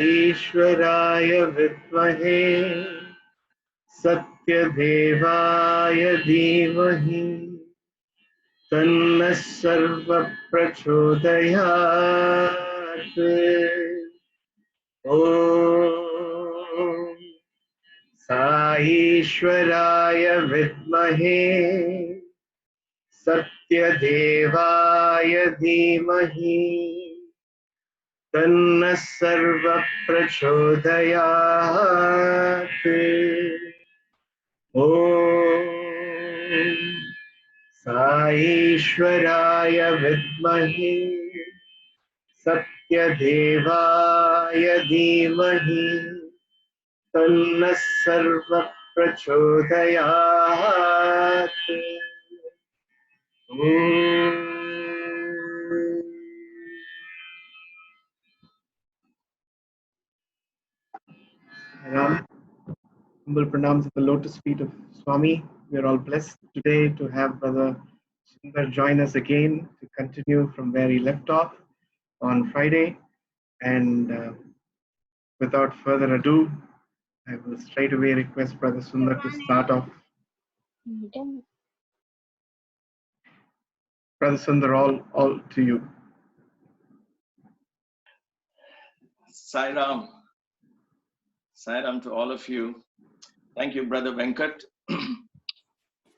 ईश्वराय विद्महे सत्यदेवाय धीमहि तन्नः सर्वः प्रचोदयात्। ॐ ईश्वराय विद्महे सत्यदेवाय धीमहि तन्नः सर्वः प्रचोदयात्। ॐ ईश्वराय विद्महे सत्यदेवाय धीमहि तन्नः सर्वः प्रचोदयात्। Ram, humble pranams at the lotus feet of Swami. We are all blessed today to have Brother Sundar join us again to continue from where he left off on Friday. And without further ado, I will straight away request Brother Sundar to start off. Brother Sundar, all to you. Sai Ram to all of you. Thank you, Brother Venkat,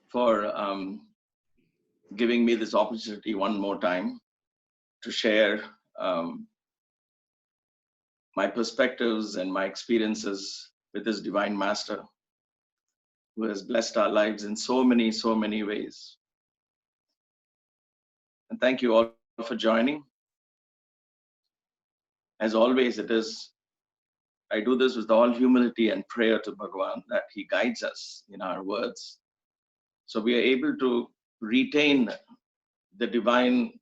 for giving me this opportunity one more time to share my perspectives and my experiences with this Divine Master who has blessed our lives in so many ways. And thank you all for joining. As always, I do this with all humility and prayer to Bhagavan that he guides us in our words, so we are able to retain the divine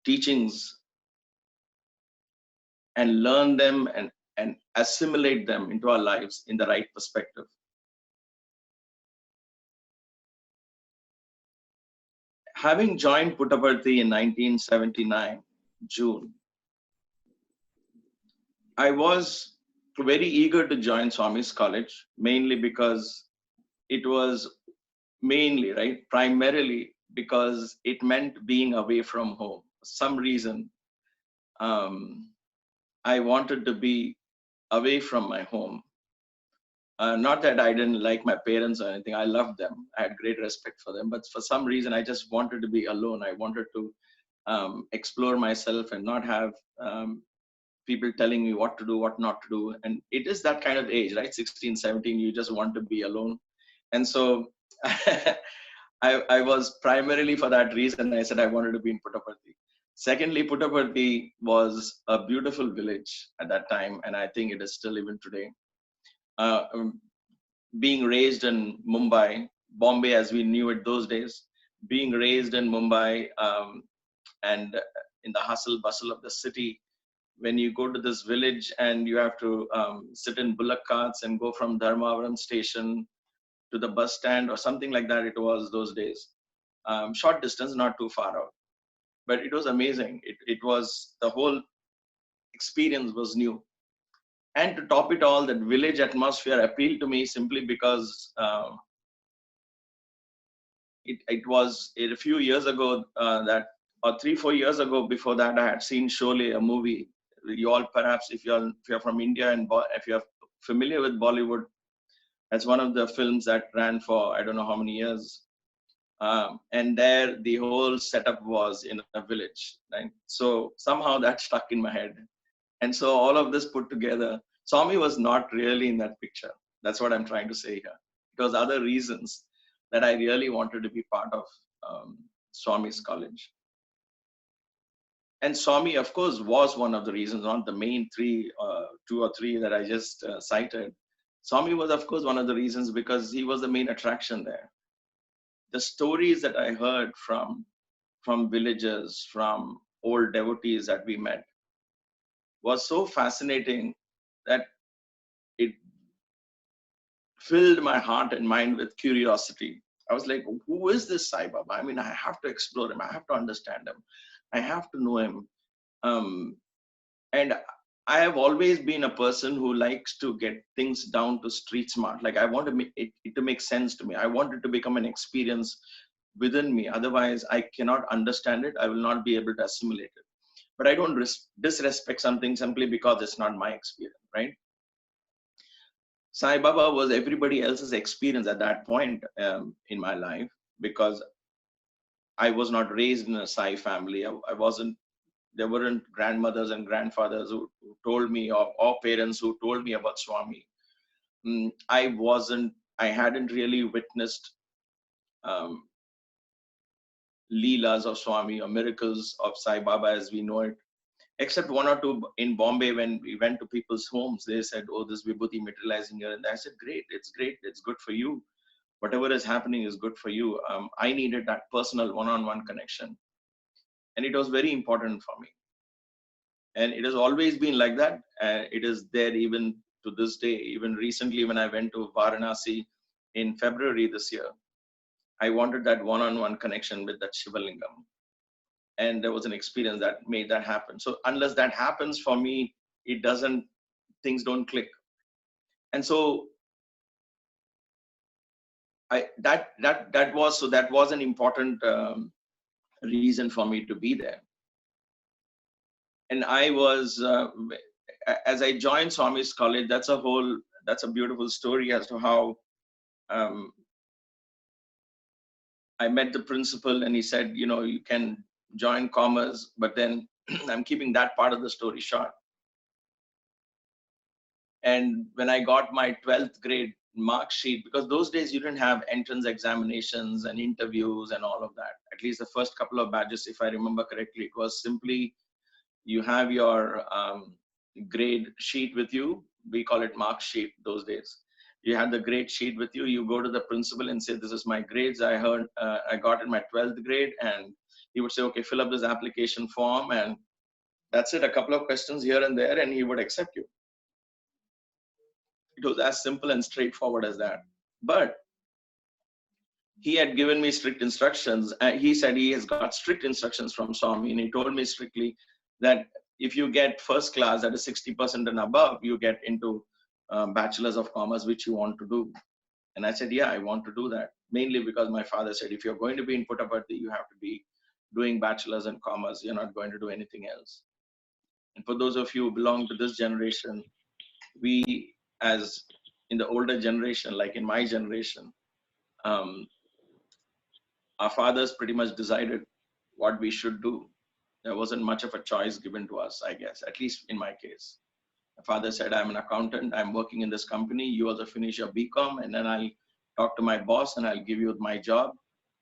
teachings and learn them and assimilate them into our lives in the right perspective. Having joined Puttaparthi in 1979, June, I was very eager to join Swami's college, mainly because it was primarily because it meant being away from home. For some reason, I wanted to be away from my home. Not that I didn't like my parents or anything. I loved them. I had great respect for them. But for some reason, I just wanted to be alone. I wanted to explore myself and not have people telling me what to do, what not to do. And it is that kind of age, right? 16, 17, you just want to be alone. And so I was primarily for that reason, I said I wanted to be in Puttaparthi. Secondly, Puttaparthi was a beautiful village at that time, and I think it is still even today. Being raised in Mumbai, Bombay as we knew it those days, being raised in Mumbai and in the hustle bustle of the city, when you go to this village and you have to sit in bullock carts and go from Dharmavaram station to the bus stand or something like that, it was those days. Short distance, not too far out. But it was amazing. It was, the whole experience was new. And to top it all, that village atmosphere appealed to me simply because it was a few years ago or 3-4 years ago, before that, I had seen Sholay, a movie. You all perhaps, if you're from India and if you're familiar with Bollywood, that's one of the films that ran for I don't know how many years. And there the whole setup was in a village, right? So somehow that stuck in my head. And so all of this put together, Swami was not really in that picture. That's what I'm trying to say here. It was other reasons that I really wanted to be part of Swami's college. And Swami, of course, was one of the reasons, not the main three, two or three that I just cited. Swami was, of course, one of the reasons because he was the main attraction there. The stories that I heard from villagers, from old devotees that we met, was so fascinating that it filled my heart and mind with curiosity. I was like, who is this Sai Baba? I mean, I have to explore him. I have to understand him. I have to know him. And I have always been a person who likes to get things down to street smart. Like I want to make it to make sense to me. I want it to become an experience within me. Otherwise, I cannot understand it. I will not be able to assimilate it. But I don't disrespect something simply because it's not my experience, right? Sai Baba was everybody else's experience at that point in my life, because I was not raised in a Sai family. I wasn't. There weren't grandmothers and grandfathers who told me, or parents who told me about Swami. I hadn't really witnessed um, leelas of Swami or miracles of Sai Baba as we know it, except one or two in Bombay when we went to people's homes. They said, oh, this Vibhuti materializing here. And I said, great, it's good for you. Whatever is happening is good for you. I needed that personal one-on-one connection. And it was very important for me. And it has always been like that. It is there even to this day. Even recently, when I went to Varanasi in February this year, I wanted that one-on-one connection with that Shivalingam. And there was an experience that made that happen. So unless that happens for me, things don't click. And so that was an important reason for me to be there. And I was, as I joined Swami's college, that's a beautiful story as to how I met the principal, and he said, you can join commerce, but then I'm keeping that part of the story short. And when I got my 12th grade mark sheet, because those days you didn't have entrance examinations and interviews and all of that, at least the first couple of badges, if I remember correctly, it was simply you have your grade sheet with you. We call it mark sheet those days. You had the grade sheet with you. You go to the principal and say, this is my grades. I got in my 12th grade. And he would say, okay, fill up this application form. And that's it. A couple of questions here and there, and he would accept you. It was as simple and straightforward as that. But he had given me strict instructions. He said he has got strict instructions from Swami, and he told me strictly that if you get first class, that is 60% and above, you get into Bachelor's of Commerce, which you want to do. And I said, yeah, I want to do that. Mainly because my father said, if you're going to be in Puttaparthi, you have to be doing Bachelor's in Commerce. You're not going to do anything else. And for those of you who belong to this generation, we, as in the older generation, like in my generation, our fathers pretty much decided what we should do. There wasn't much of a choice given to us, I guess, at least in my case. My father said, I'm an accountant. I'm working in this company. You also finish your BCom, and then I'll talk to my boss and I'll give you my job.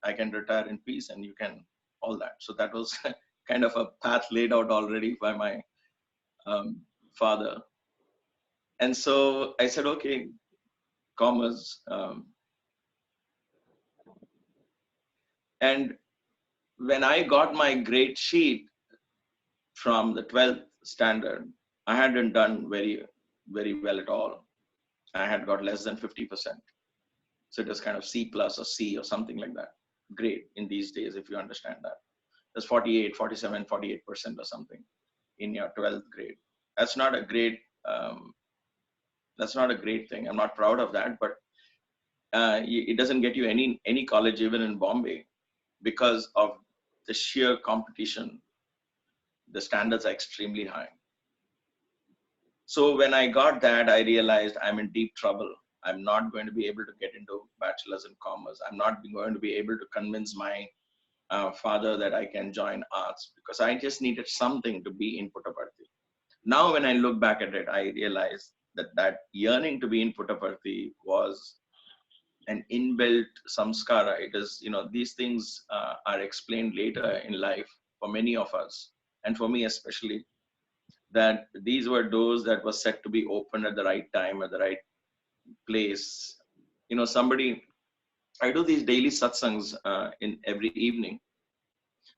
I can retire in peace and you can all that. So that was kind of a path laid out already by my father. And so I said, okay, commerce. And when I got my grade sheet from the 12th standard, I hadn't done very, very well at all. I had got less than 50%. So it was kind of C plus or C or something like that. Grade in these days, if you understand that. There's 48, 47, 48% or something in your 12th grade. That's not a great thing. I'm not proud of that, but it doesn't get you any college even in Bombay because of the sheer competition. The standards are extremely high. So when I got that, I realized I'm in deep trouble. I'm not going to be able to get into Bachelor's in Commerce. I'm not going to be able to convince my father that I can join arts because I just needed something to be in Puttaparthi. Now, when I look back at it, I realize that yearning to be in Puttaparthi was an inbuilt samskara. It is, these things are explained later in life for many of us. and for me especially, that these were doors that were set to be opened at the right time, at the right place. Somebody, I do these daily satsangs in every evening,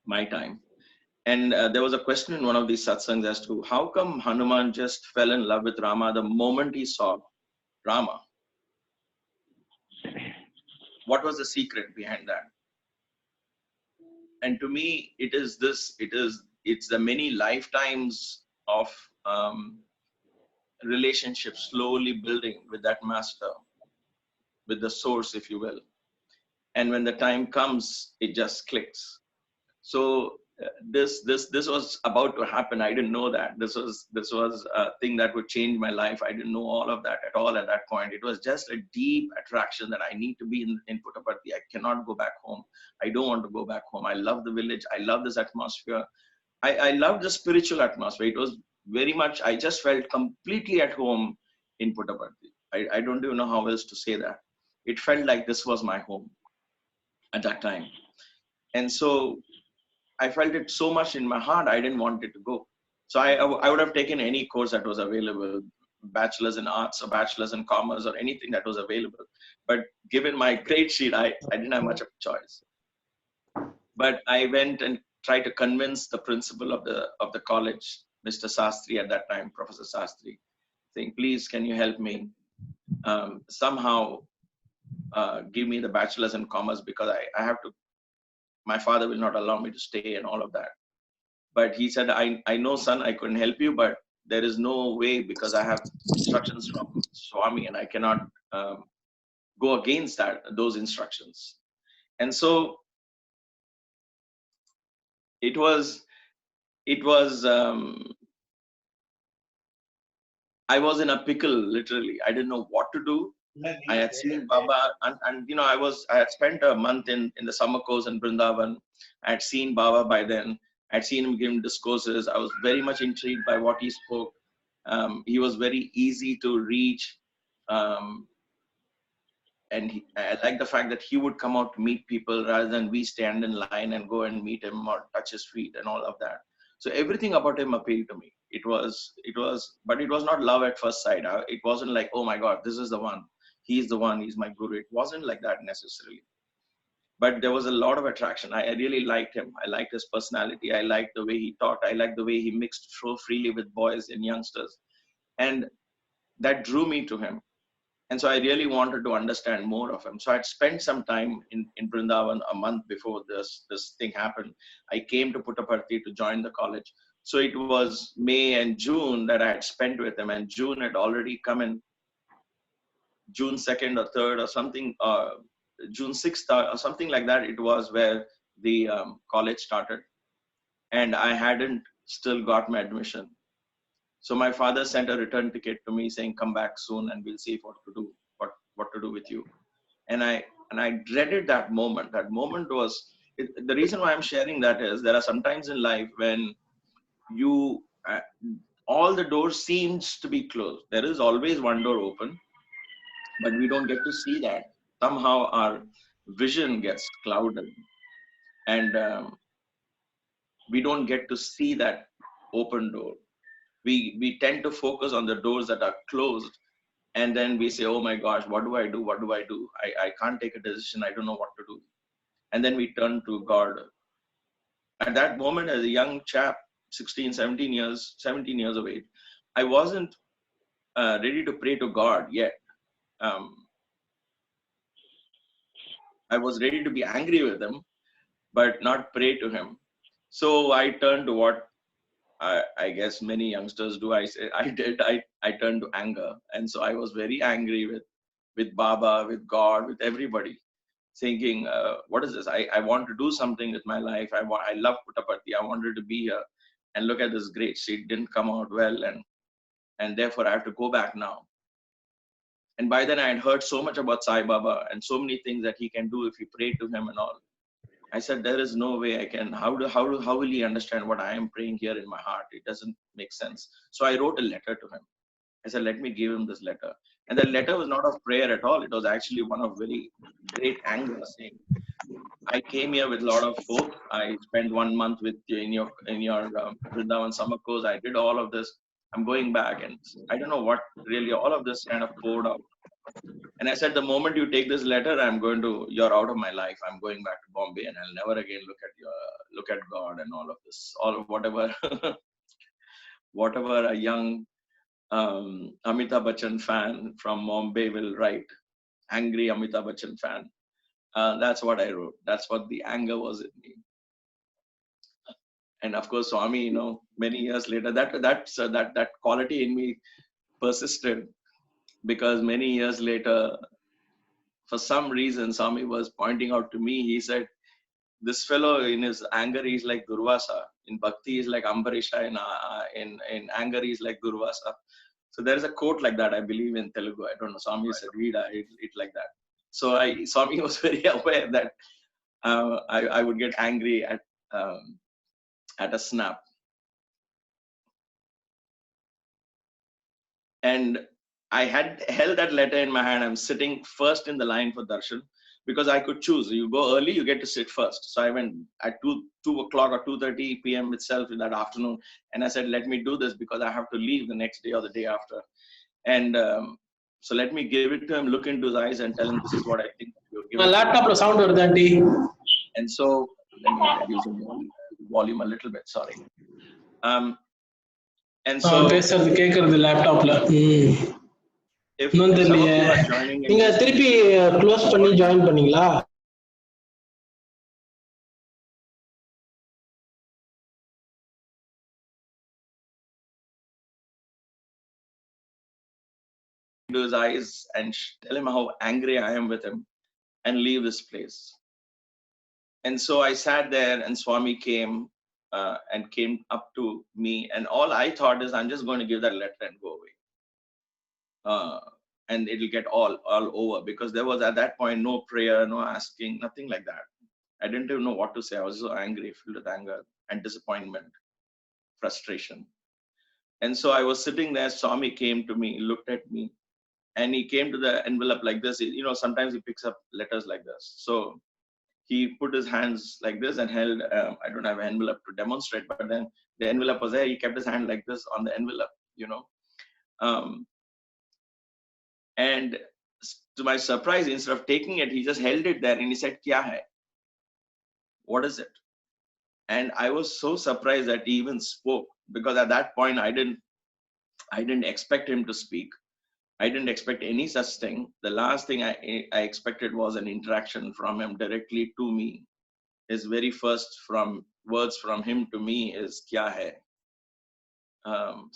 my time. And there was a question in one of these satsangs as to how come Hanuman just fell in love with Rama the moment he saw Rama? What was the secret behind that? And to me, it's the many lifetimes of relationship slowly building with that master, with the source, if you will. And when the time comes, it just clicks. So this was about to happen. I didn't know that this was a thing that would change my life. I didn't know all of that at all at that point. It was just a deep attraction that I need to be in Puttaparthi. I cannot go back home. I don't want to go back home. I love the village. I love this atmosphere. I love the spiritual atmosphere. It was very much, I just felt completely at home in Puttaparthi. I don't even know how else to say that. It felt like this was my home at that time. And so I felt it so much in my heart, I didn't want it to go. So I would have taken any course that was available, bachelor's in arts or bachelor's in commerce or anything that was available. But given my grade sheet, I didn't have much of a choice. But I went and tried to convince the principal of the college, Mr. Sastri at that time, Professor Sastri, saying, please, can you help me somehow give me the bachelor's in commerce, because I have to, my father will not allow me to stay and all of that. But he said, I know, son, I couldn't help you, but there is no way, because I have instructions from Swami and I cannot go against those instructions. And so it was I was in a pickle, literally. I didn't know what to do. I had seen Baba, and I had spent a month in the summer course in Vrindavan. I had seen Baba by then. I had seen him give discourses. I was very much intrigued by what he spoke. He was very easy to reach. And I like the fact that he would come out to meet people rather than we stand in line and go and meet him or touch his feet and all of that. So everything about him appealed to me. But it was not love at first sight. It wasn't like, oh my God, this is the one. He's the one. He's my guru. It wasn't like that necessarily. But there was a lot of attraction. I really liked him. I liked his personality. I liked the way he taught. I liked the way he mixed so freely with boys and youngsters. And that drew me to him. And so I really wanted to understand more of him. So I'd spent some time in Vrindavan a month before this thing happened. I came to Puttaparthi to join the college. So it was May and June that I had spent with him, and June had already come in. June 2nd or 3rd or something, June 6th or something like that, it was where the college started. And I hadn't still got my admission. So my father sent a return ticket to me saying, come back soon and we'll see what to do with you. And I dreaded that moment. That moment was, the reason why I'm sharing that is there are some times in life when all the doors seems to be closed. There is always one door open, but we don't get to see that. Somehow our vision gets clouded, and we don't get to see that open door. We tend to focus on the doors that are closed, and then we say, oh my gosh, what do I do? What do I do? I can't take a decision. I don't know what to do. And then we turn to God. At that moment, as a young chap, 17 years of age, I wasn't ready to pray to God yet. I was ready to be angry with him, but not pray to him. So I turned to what I guess many youngsters do. I turned to anger. And so I was very angry with Baba, with God, with everybody, thinking, what is this? I want to do something with my life. I love Puttaparthi. I wanted to be here. And look at this great seed, didn't come out well. And therefore I have to go back now. And by then I had heard so much about Sai Baba and so many things that he can do if you pray to him and all. I said, there is no way I can. How will he understand what I am praying here in my heart? It doesn't make sense. So I wrote a letter to him. I said, let me give him this letter. And the letter was not of prayer at all. It was actually one of very great anger, saying, I came here with a lot of hope. I spent 1 month with you in your Vrindavan summer course. I did all of this. I'm going back, and I don't know what really all of this kind of poured out. And I said, the moment you take this letter, you're out of my life. I'm going back to Bombay, and I'll never again look at God and all of this, all of whatever, whatever a young Amitabh Bachchan fan from Bombay will write, angry Amitabh Bachchan fan. That's what I wrote. That's what the anger was in me. And of course, Swami, many years later, that quality in me persisted, because many years later, for some reason, Swami was pointing out to me. He said, "This fellow, in his anger, he's like Durvasa. In bhakti, he's like Ambarisha. In anger, he's like Durvasa." So there is a quote like that, I believe, in Telugu. I don't know. Swami said, "Read it like that." So Swami was very aware that I would get angry at a snap. And I had held that letter in my hand. I'm sitting first in the line for darshan, because I could choose. You go early, you get to sit first. So I went at 2 o'clock or 2:30 p.m. itself in that afternoon. And I said, let me do this, because I have to leave the next day or the day after. And so let me give it to him, look into his eyes and tell him, this is what I think. My laptop sound varudandi. And so let me reduce the volume a little bit, sorry. And so பேசுறது கேக்குறது லேப்டாப்ல இன்னும் தெரியலையே. நீங்க திருப்பி close பண்ணி join பண்ணீங்களா? into his eyes and tell him how angry I am with him and leave this place. And so I sat there, and Swami came and came up to me, and all I thought is, I'm just going to give that letter and go away, and it'll get all over, because there was at that point no prayer, no asking, nothing like that. I didn't even know what to say. I was so angry, filled with anger and disappointment, frustration. And so I was sitting there. Swami came to me, looked at me, and he came to the envelope like this. Sometimes he picks up letters like this. So he put his hands like this and held, I don't have an envelope to demonstrate, but then the envelope was there. He kept his hand like this on the envelope, and to my surprise, instead of taking it, he just held it there and he said, "Kya hai? What is it?" And I was so surprised that he even spoke, because at that point I didn't expect him to speak. I didn't expect any such thing. The last thing I expected was an interaction from him directly to me. His very first words from him to me is "Kya hai?"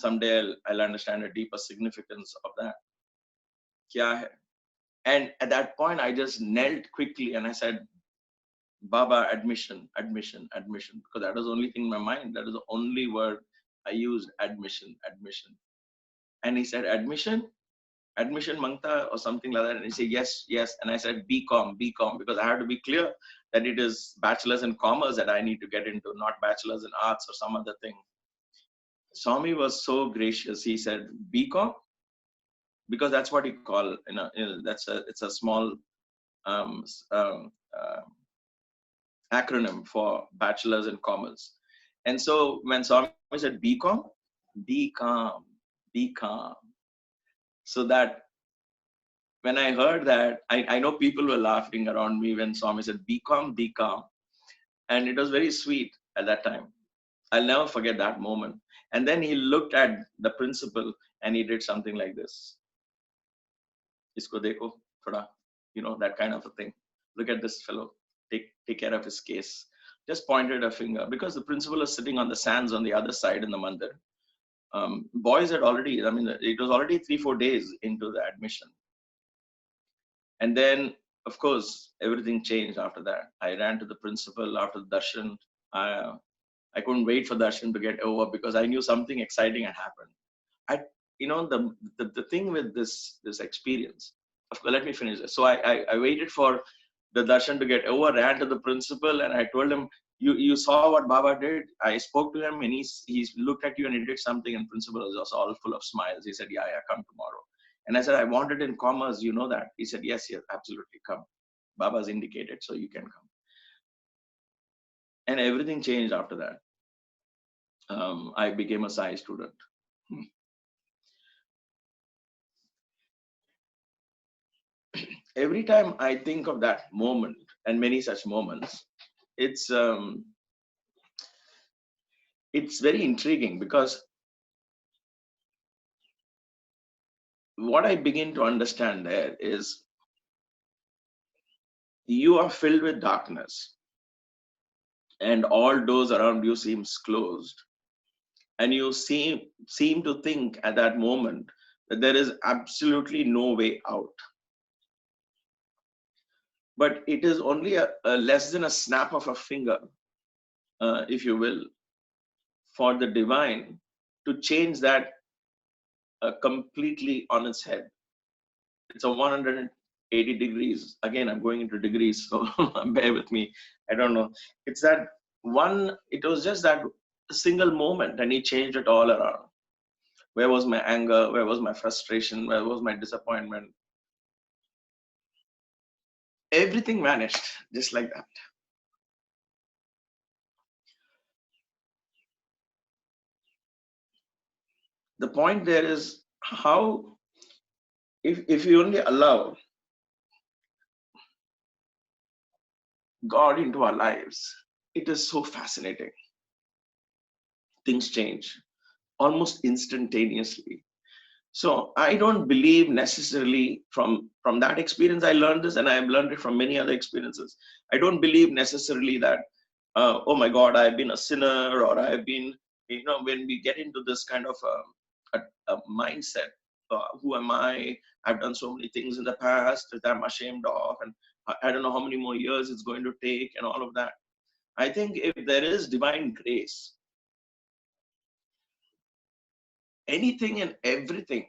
Someday I'll understand a deeper significance of that. Kya hai? And at that point, I just knelt quickly and I said, "Baba, admission, admission, admission," because that was the only thing in my mind. That is the only word I used, admission, admission. And he said, "Admission? Admission mangta," or something like that. And he said, "Yes, yes." And I said, "BCom, BCom," because I had to be clear that it is bachelor's in commerce that I need to get into, not bachelor's in arts or some other thing. Swami was so gracious. He said, "BCom," because that's what he called. It's a small acronym for bachelor's in commerce. And so when Swami said BCom, be calm, be calm. So that when I heard that, I know people were laughing around me when Swami said, "Be calm, be calm." And it was very sweet at that time. I'll never forget that moment. And then he looked at the principal and he did something like this. Isko dekho, thoda, that kind of a thing. Look at this fellow. Take care of his case. Just pointed a finger, because the principal was sitting on the sands on the other side in the mandir. Boys had already, it was already 3-4 days into the admission. And then, of course, everything changed after that. I ran to the principal after the darshan. I couldn't wait for darshan to get over, because I knew something exciting had happened. The thing with this experience, of course, let me finish this. So I waited for the darshan to get over, ran to the principal, and I told him, You saw what Baba did. I spoke to him and he looked at you and he did something, and principal was all full of smiles. He said, yeah, come tomorrow. And I said, I wanted in commerce, you know that? He said, yes, absolutely, come. Baba's indicated, so you can come. And everything changed after that. I became a Sai student. Every time I think of that moment and many such moments, it's very intriguing, because what I begin to understand there is you are filled with darkness and all doors around you seems closed, and you seem to think at that moment that there is absolutely no way out. But it is only a less than a snap of a finger, if you will, for the divine to change that completely on its head. It's a 180 degrees. Again, I'm going into degrees, so bear with me. I don't know. It's that one, it was just that single moment, and he changed it all around. Where was my anger? Where was my frustration? Where was my disappointment? Everything vanished just like that. The point there is how, if you only allow God into our lives, it is so fascinating. Things change almost instantaneously. So I don't believe necessarily from that experience I learned this, and I've learned it from many other experiences. I don't believe necessarily that, oh my God, I've been a sinner, or I've been, when we get into this kind of a mindset, who am I? I've done so many things in the past that I'm ashamed of, and I don't know how many more years it's going to take, and all of that. I think if there is divine grace, anything and everything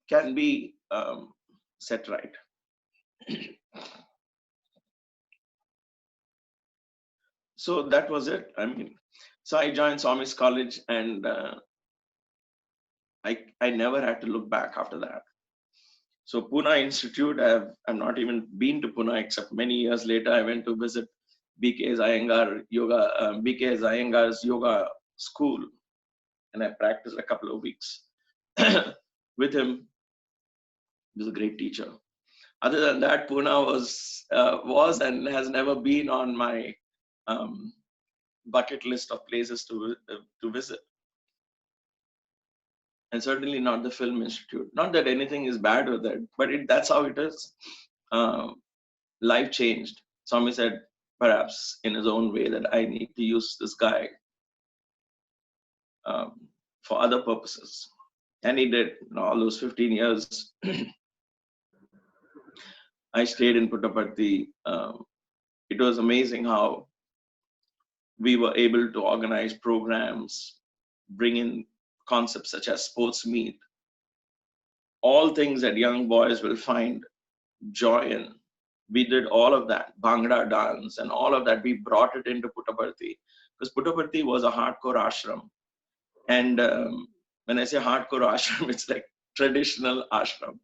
can be set right. So that was it. I mean, so I joined Swami's college, and I never had to look back after that. So Pune Institute, I've not even been to Pune, except many years later I went to visit BK Iyengar's yoga school, and I practiced a couple of weeks with him. He was a great teacher. Other than that, Pune was and has never been on my bucket list of places to visit. And certainly not the Film Institute. Not that anything is bad with it, but that's how it is. Life changed. Swami said, perhaps in his own way, that I need to use this guy for other purposes. And he did. All those 15 years, I stayed in Puttaparthi. It was amazing how we were able to organize programs, bring in concepts such as sports meet, all things that young boys will find joy in. We did all of that, Bhangra dance and all of that. We brought it into Puttaparthi, because Puttaparthi was a hardcore ashram. And when I say hardcore ashram, it's like traditional ashram.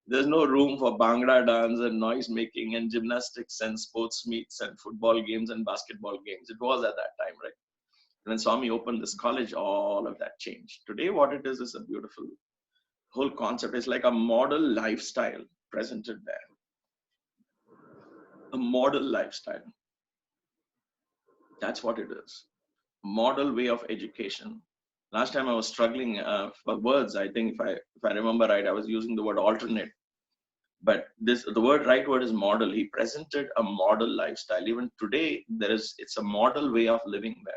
There's no room for Bhangra dance and noise making and gymnastics and sports meets and football games and basketball games. It was at that time, right? When Swami opened this college, all of that changed. Today, what it is a beautiful whole concept. It's like a model lifestyle presented there. A model lifestyle. That's what it is. Model way of education. Last time I was struggling for words. I think if I remember right, I was using the word alternate. But the right word is model. He presented a model lifestyle. Even today, it's a model way of living there.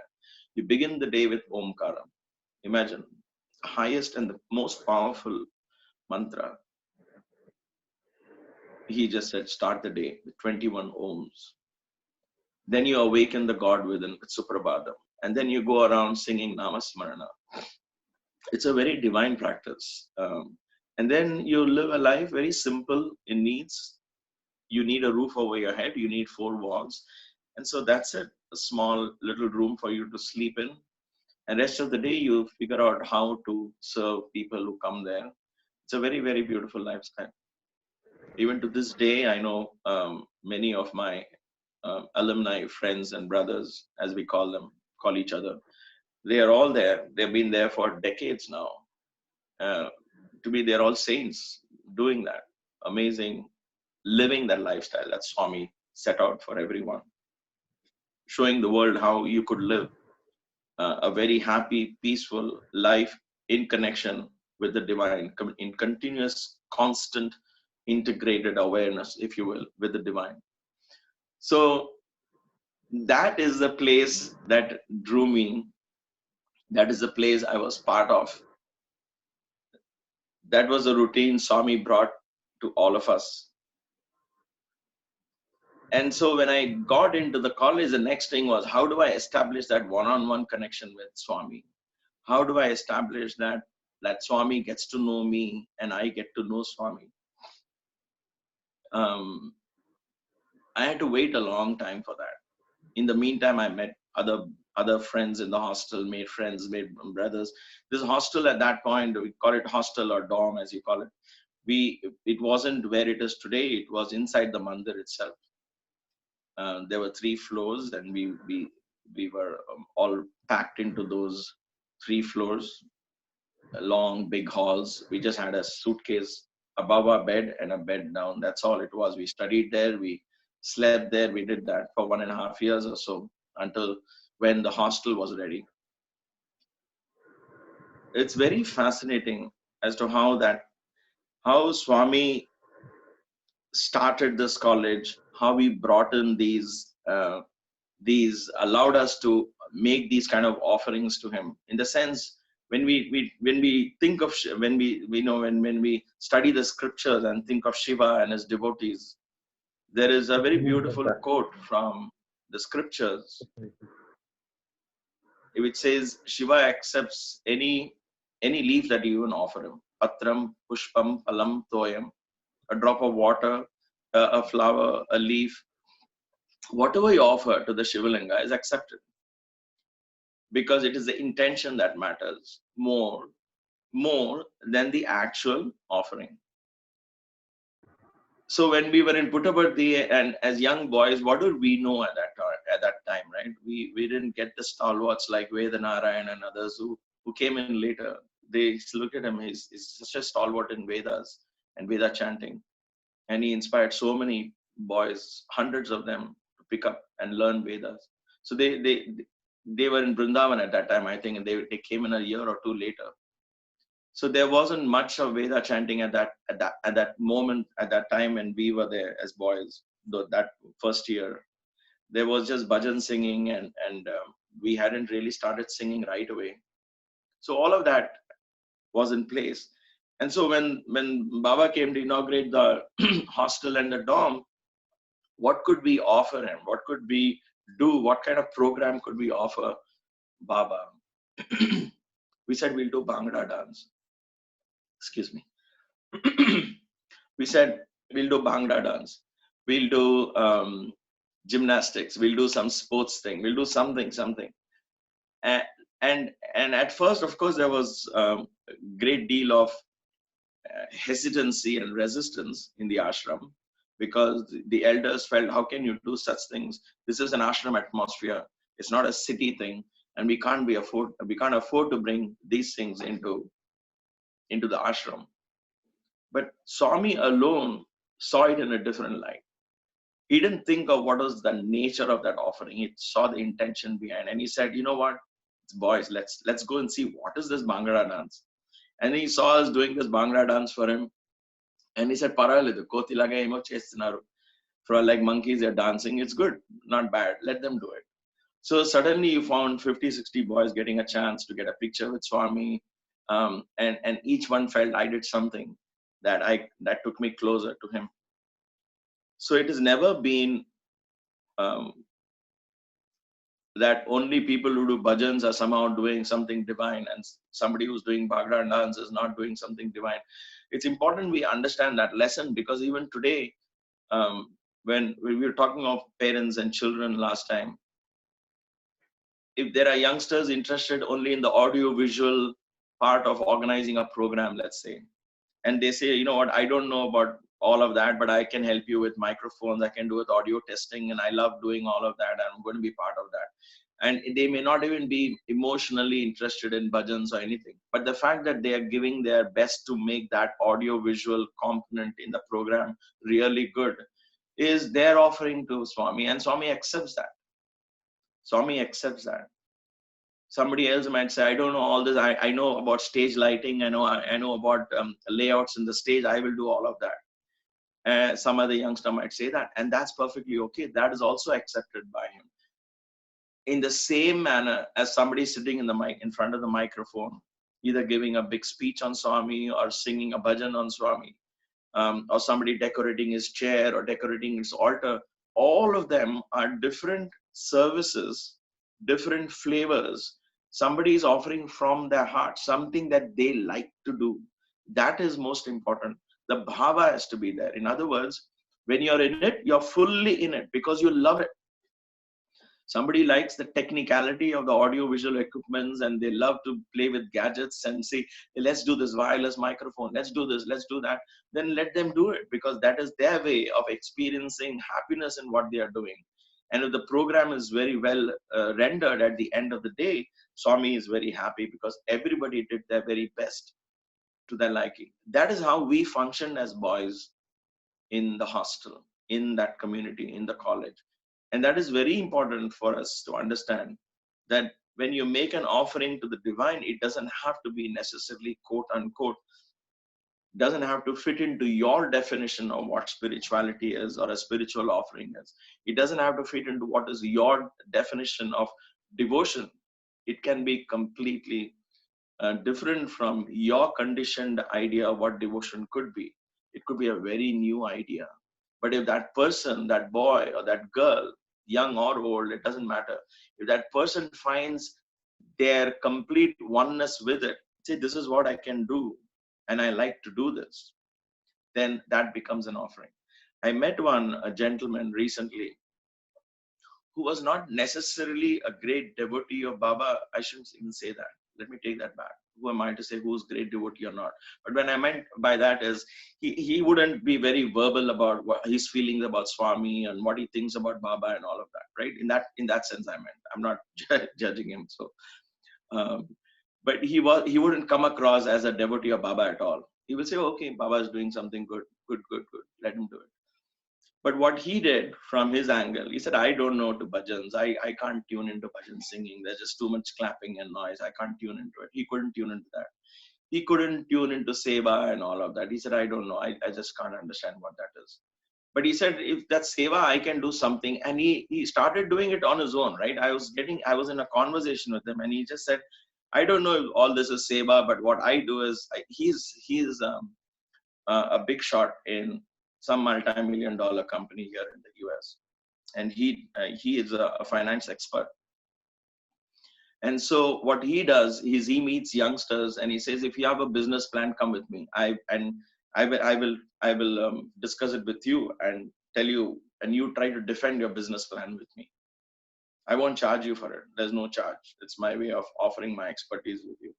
You begin the day with Omkara. Imagine, the highest and the most powerful mantra. He just said, start the day with 21 Oms. Then you awaken the God within with Suprabhadam. And then you go around singing Namasmarana. It's a very divine practice. And then you live a life very simple in needs. You need a roof over your head. You need 4 walls. And so that's it, a small little room for you to sleep in. And rest of the day, you figure out how to serve people who come there. It's a very, very beautiful lifestyle. Even to this day, I know many of my alumni friends and brothers, as we call each other. They are all there. They've been there for decades now. To me, they're all saints doing that. Amazing, living that lifestyle that Swami set out for everyone, showing the world how you could live a very happy, peaceful life in connection with the divine, in continuous, constant, integrated awareness, if you will, with the divine. So that is the place that drew me. That is the place I was part of. That was the routine Swami brought to all of us. And so when I got into the college, the next thing was, how do I establish that one-on-one connection with Swami? How do I establish that Swami gets to know me and I get to know Swami? I had to wait a long time for that. In the meantime, I met other friends in the hostel, made friends, made brothers. This hostel at that point, we call it hostel or dorm, as you call it. It wasn't where it is today. It was inside the mandir itself. There were 3 floors, and we were all packed into those 3 floors, long big halls. We just had a suitcase above our bed and a bed down. That's all it was. We studied there, we slept there. We did that for 1.5 years or so, until when the hostel was ready. It's very fascinating as to how Swami started this college, how we brought in these allowed us to make these kind of offerings to him. In the sense, when we think of, when we study the scriptures and think of Shiva and his devotees, there is a very beautiful quote from the scriptures which says Shiva accepts any leaf that you even offer him. Patram, pushpam, phalam, toyam, a drop of water, a flower, a leaf, whatever you offer to the Shivalinga is accepted, because it is the intention that matters more than the actual offering. So when we were in Puttaparthi and as young boys, what did we know at that time, right? We didn't get the stalwarts like Vedanarayan and others who came in later. They look at him, he's such a stalwart in Vedas and Veda chanting. And he inspired so many boys, hundreds of them, to pick up and learn Vedas. So they were in Vrindavan at that time, I think, and they came in a year or 2 later. So there wasn't much of Veda chanting at that moment, at that time when we were there as boys. Though that first year, there was just bhajan singing, and we hadn't really started singing right away. So all of that was in place. And so when Baba came to inaugurate the hostel and the dorm, what could we offer him? What could we do? What kind of program could we offer Baba? We said we'll do Bhangra dance. Excuse me. We said we'll do Bhangra dance. We'll do gymnastics. We'll do some sports thing. We'll do something. And at first, of course, there was a great deal of hesitancy and resistance in the ashram, because the elders felt, how can you do such things? This is an ashram atmosphere. It's not a city thing, and we can't afford to bring these things into the ashram. But Swami alone saw it in a different light. He didn't think of what was the nature of that offering. He saw the intention behind, and he said, you know what, boys, let's go and see what is this Bhangra dance. And he saw us doing this Bhangra dance for him, and he said, "Paraledu, kotilaga emo chestinaru. For like monkeys, they're dancing. It's good, not bad. Let them do it." So suddenly, you found 50, 60 boys getting a chance to get a picture with Swami, and each one felt I did something that took me closer to him. So it has never been that only people who do bhajans are somehow doing something divine, and somebody who's doing Bhangra dance is not doing something divine. It's important we understand that lesson, because even today, when we were talking of parents and children last time, if there are youngsters interested only in the audio visual part of organizing a program, let's say, and they say, you know what, I don't know about all of that, but I can help you with microphones, I can do with audio testing, and I love doing all of that, and I'm going to be part of that. And they may not even be emotionally interested in bhajans or anything, but the fact that they are giving their best to make that audio visual component in the program really good is their offering to Swami, and Swami accepts that. Swami accepts that. Somebody else might say, I don't know all this. I know about stage lighting. I know about layouts in the stage. I will do all of that. Some other youngster might say that, and that's perfectly okay. That is also accepted by him. In the same manner as somebody sitting in front of the microphone, either giving a big speech on Swami or singing a bhajan on Swami, or somebody decorating his chair or decorating his altar, all of them are different services, different flavors. Somebody is offering from their heart something that they like to do. That is most important. The bhava has to be there. In other words, when you're in it, you're fully in it because you love it. Somebody likes the technicality of the audio visual equipments and they love to play with gadgets and say, hey, let's do this wireless microphone, let's do this, let's do that. Then let them do it, because that is their way of experiencing happiness in what they are doing. And if the program is very well rendered at the end of the day, Swami is very happy because everybody did their very best to their liking. That is how we function as boys in the hostel, in that community, in the college. And that is very important for us to understand, that when you make an offering to the divine, it doesn't have to be necessarily quote unquote, doesn't have to fit into your definition of what spirituality is or a spiritual offering is. It doesn't have to fit into what is your definition of devotion. It can be completely different from your conditioned idea of what devotion could be. It could be a very new idea. But if that person, that boy or that girl, young or old, it doesn't matter. If that person finds their complete oneness with it, say, this is what I can do, and I like to do this, then that becomes an offering. I met a gentleman recently who was not necessarily a great devotee of Baba. I shouldn't even say that. Let me take that back. Who am I to say who's great devotee or not? But when I meant by that is he wouldn't be very verbal about what his feelings about Swami and what he thinks about Baba and all of that, right? In that sense, I meant. I'm not judging him. So, but he wouldn't come across as a devotee of Baba at all. He would say, okay, Baba is doing something good. Let him do it. But what he did from his angle, he said, I don't know to bhajans. I can't tune into bhajan singing. There's just too much clapping and noise. I can't tune into it. He couldn't tune into that. He couldn't tune into seva and all of that. He said, I don't know. I just can't understand what that is. But he said, if that's seva, I can do something. And he started doing it on his own, right? I was in a conversation with him and he just said, I don't know if all this is seva, but what I do is, he's a big shot in some multi-million-dollar company here in the US, and he is a finance expert. And so what he does is he meets youngsters and he says, if you have a business plan, come with me. I will discuss it with you and tell you, and you try to defend your business plan with me. I won't charge you for it. There's no charge. It's my way of offering my expertise with you.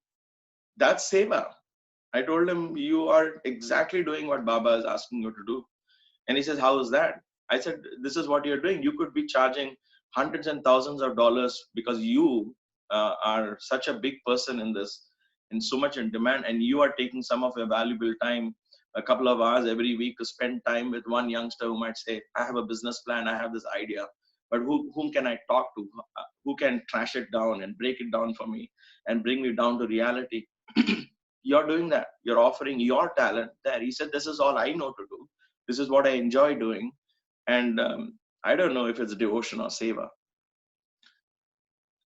That's seva. I told him, you are exactly doing what Baba is asking you to do. And he says, how is that? I said, this is what you're doing. You could be charging hundreds and thousands of dollars because you are such a big person in this, and so much in demand, and you are taking some of your valuable time, a couple of hours every week, to spend time with one youngster who might say, I have a business plan, I have this idea, but whom can I talk to? Who can trash it down and break it down for me and bring me down to reality? You're doing that. You're offering your talent there. He said, this is all I know to do. This is what I enjoy doing. And I don't know if it's devotion or seva.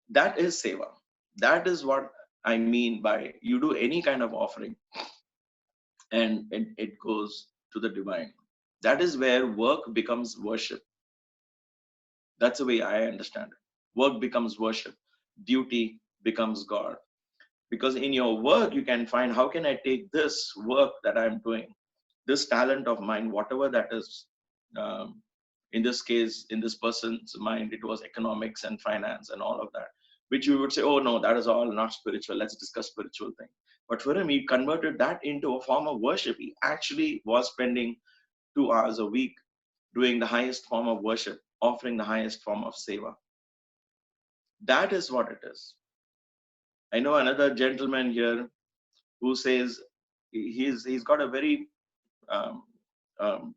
That is seva. That is what I mean by you do any kind of offering and it goes to the divine. That is where work becomes worship. That's the way I understand it. Work becomes worship. Duty becomes God. Because in your work, you can find, how can I take this work that I'm doing, this talent of mine, whatever that is, In this case, in this person's mind, it was economics and finance and all of that, which we would say, oh no, that is all not spiritual. Let's discuss spiritual thing. But for him, he converted that into a form of worship. He actually was spending 2 hours a week doing the highest form of worship, offering the highest form of seva. That is what it is. I know another gentleman here who says he's got a very um, um,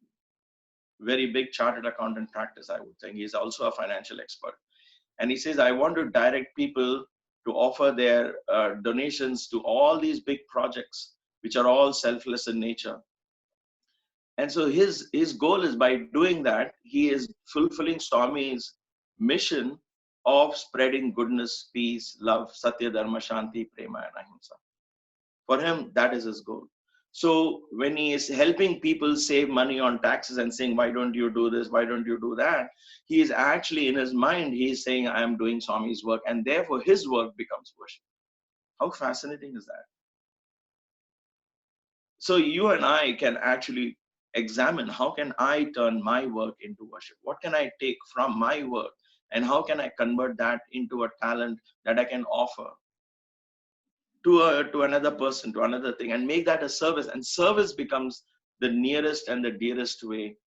very big chartered accountant practice, I would think. He's also a financial expert. And he says, I want to direct people to offer their donations to all these big projects, which are all selfless in nature. And so his goal is, by doing that, he is fulfilling Swami's mission of spreading goodness, peace, love, Sathya, Dharma, Shanti, Prema, and Ahimsa. For him, that is his goal. So when he is helping people save money on taxes and saying, why don't you do this? Why don't you do that? He is actually, in his mind, he is saying, I am doing Swami's work, and therefore his work becomes worship. How fascinating is that? So you and I can actually examine, how can I turn my work into worship? What can I take from my work, and how can I convert that into a talent that I can offer to another person, to another thing, and make that a service? And service becomes the nearest and the dearest way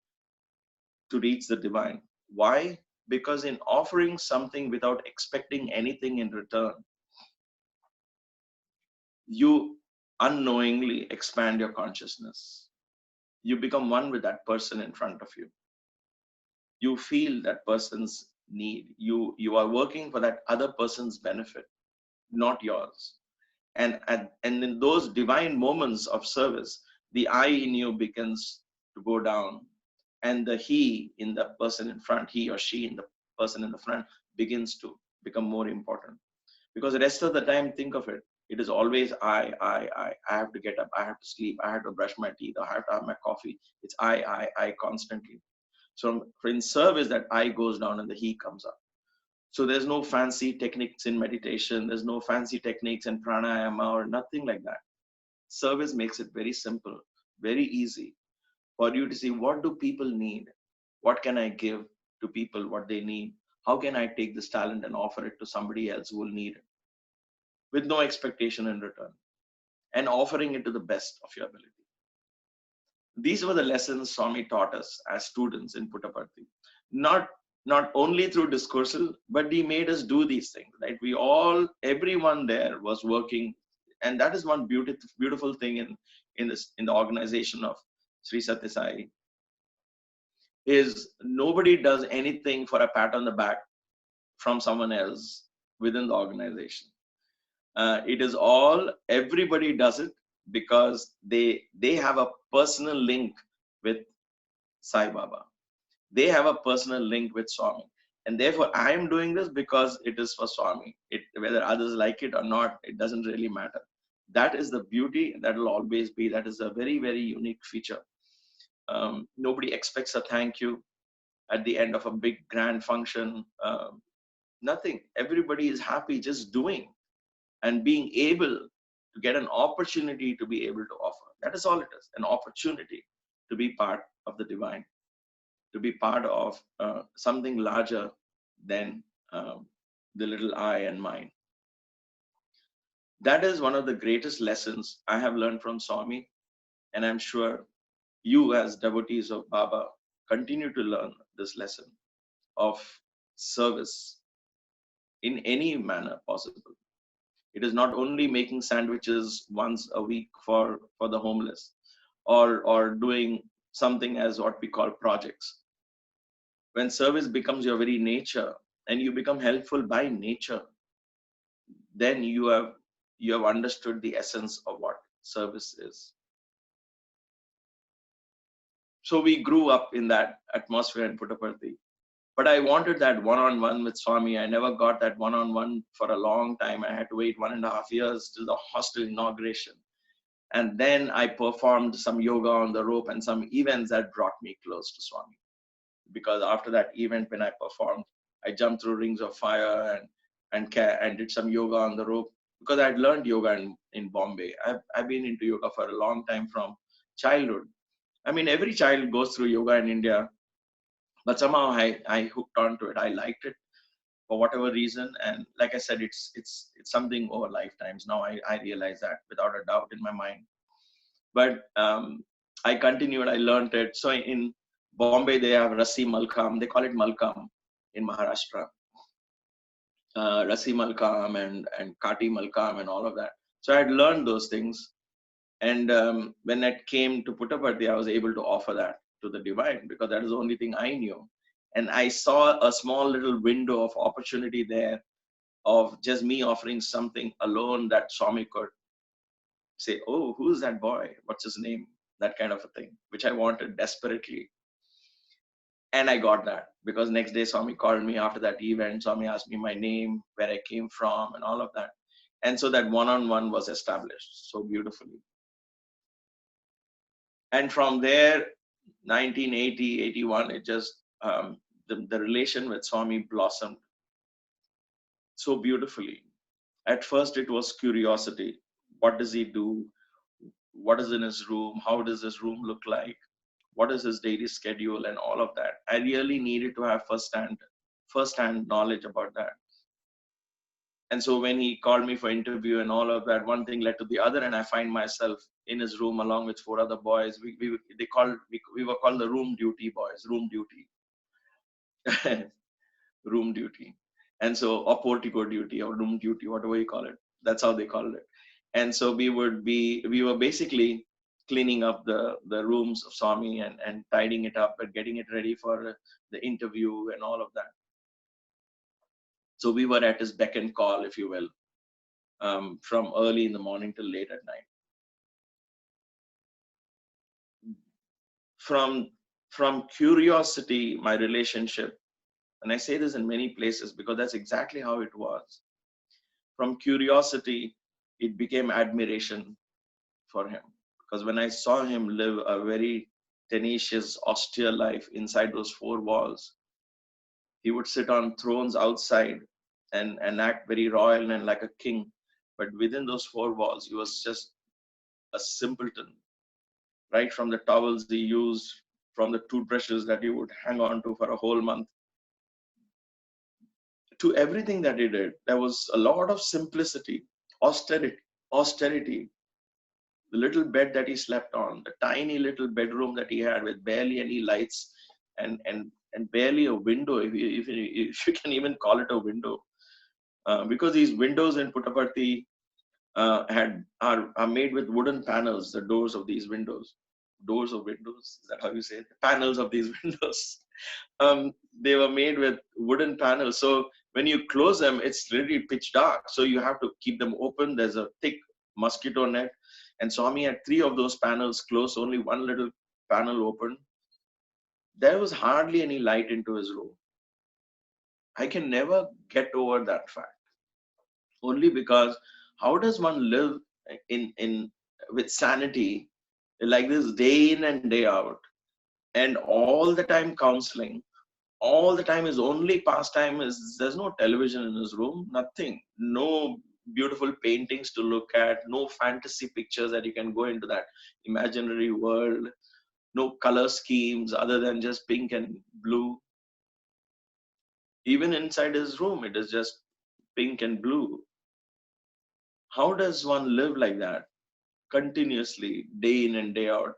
to reach the divine. Why? Because in offering something without expecting anything in return, you unknowingly expand your consciousness. You become one with that person in front of you. You feel that person's need. You are working for that other person's benefit, not yours. And in those divine moments of service, the I in you begins to go down, and the he in the person in front, he or she in the person in the front, begins to become more important. Because the rest of the time, think of it, it is always I have to get up, I have to sleep, I have to brush my teeth, I have to have my coffee. It's I constantly. So in service, that I goes down and the he comes up. So there's no fancy techniques in meditation. There's no fancy techniques in pranayama or nothing like that. Service makes it very simple, very easy for you to see, what do people need? What can I give to people what they need? How can I take this talent and offer it to somebody else who will need it with no expectation in return, and offering it to the best of your ability? These were the lessons Swami taught us as students in Puttaparthi. Not only through discoursal, but he made us do these things, right? Everyone there was working. And that is one beautiful thing in the organization of Sri Sathya Sai, is nobody does anything for a pat on the back from someone else within the organization. It is all, everybody does it because they have a personal link with Sai Baba. They have a personal link with Swami. And therefore, I am doing this because it is for Swami. Whether others like it or not, it doesn't really matter. That is the beauty, that will always be. That is a very, very unique feature. Nobody expects a thank you at the end of a big grand function. Nothing. Everybody is happy just doing and being able to get an opportunity to be able to offer. That is all it is, an opportunity to be part of the divine, to be part of something larger than the little I and mine. That is one of the greatest lessons I have learned from Swami, and I'm sure you as devotees of Baba continue to learn this lesson of service in any manner possible. It is not only making sandwiches once a week for the homeless, or doing something as what we call projects. When service becomes your very nature and you become helpful by nature, then you have understood the essence of what service is. So we grew up in that atmosphere in Puttaparthi. But I wanted that one-on-one with Swami. I never got that one-on-one for a long time. I had to wait 1.5 years till the hostel inauguration. And then I performed some yoga on the rope and some events that brought me close to Swami. Because after that event, when I performed, I jumped through rings of fire and did some yoga on the rope, because I'd learned yoga in Bombay. I've been into yoga for a long time, from childhood. I mean, every child goes through yoga in India, But somehow I hooked onto it. I liked it for whatever reason, and like I said, it's something over lifetimes. Now I realize that without a doubt in my mind. But I continued. I learned it. So in Bombay they have Rasi Malkam. They call it Malkam in Maharashtra. Rasi Malkam and Kati Malkam and all of that. So I had learned those things. And when it came to Puttaparthi, I was able to offer that to the divine because that is the only thing I knew. And I saw a small little window of opportunity there of just me offering something alone that Swami could say, oh, who's that boy? What's his name? That kind of a thing, which I wanted desperately. And I got that because next day Swami called me after that event. Swami asked me my name, where I came from, and all of that. And so that one-on-one was established so beautifully. And from there, 1980, 81, it just, the relation with Swami blossomed so beautifully. At first, it was curiosity. What does he do? What is in his room? How does his room look like? What is his daily schedule and all of that? I really needed to have first-hand knowledge about that. And so when he called me for interview and all of that, one thing led to the other, and I find myself in his room along with 4 other boys. We were called the room duty boys, room duty, room duty, and so or portico duty or room duty, whatever you call it. That's how they called it. And so we were basically cleaning up the rooms of Swami and tidying it up and getting it ready for the interview and all of that. So we were at his beck and call, if you will. From early in the morning till late at night. From curiosity, my relationship, and I say this in many places because that's exactly how it was. From curiosity, it became admiration for him. Because when I saw him live a very tenacious, austere life inside those 4 walls, he would sit on thrones outside and act very royal and like a king. But within those 4 walls, he was just a simpleton. Right from the towels he used, from the toothbrushes that he would hang on to for a whole month, to everything that he did, there was a lot of simplicity, austerity. The little bed that he slept on, the tiny little bedroom that he had with barely any lights and barely a window, if you can even call it a window, because these windows in Puttaparthi are made with wooden panels. The doors of these windows. Doors of windows, is that how you say it? The panels of these windows. They were made with wooden panels. So when you close them, it's really pitch dark. So you have to keep them open. There's a thick mosquito net. And Swami had 3 of those panels closed, only one little panel open. There was hardly any light into his room. I can never get over that fact. Only because how does one live in with sanity like this day in and day out, and all the time counseling, all the time his only pastime is there's no television in his room, nothing, no beautiful paintings to look at, no fantasy pictures that you can go into that imaginary world, no color schemes other than just pink and blue. Even inside his room, it is just pink and blue. How does one live like that continuously, day in and day out,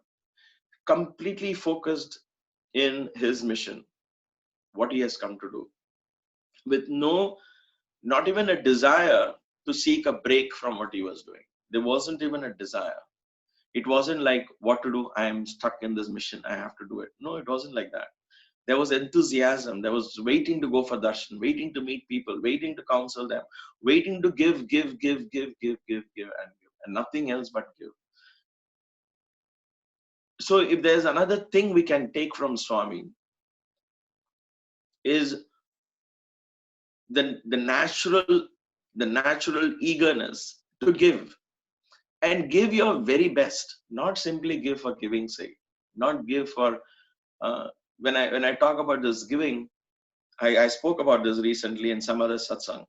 completely focused in his mission, what he has come to do, with not even a desire to seek a break from what he was doing? There wasn't even a desire. It wasn't like what to do, I am stuck in this mission, I have to do it. No, it wasn't like that. There was enthusiasm. There was waiting to go for darshan, waiting to meet people, waiting to counsel them, waiting to give, and nothing else but give. So if there's another thing we can take from Swami, is the natural eagerness to give, and give your very best, not simply give for giving's sake, not give for when I talk about this giving, I spoke about this recently in some other satsang.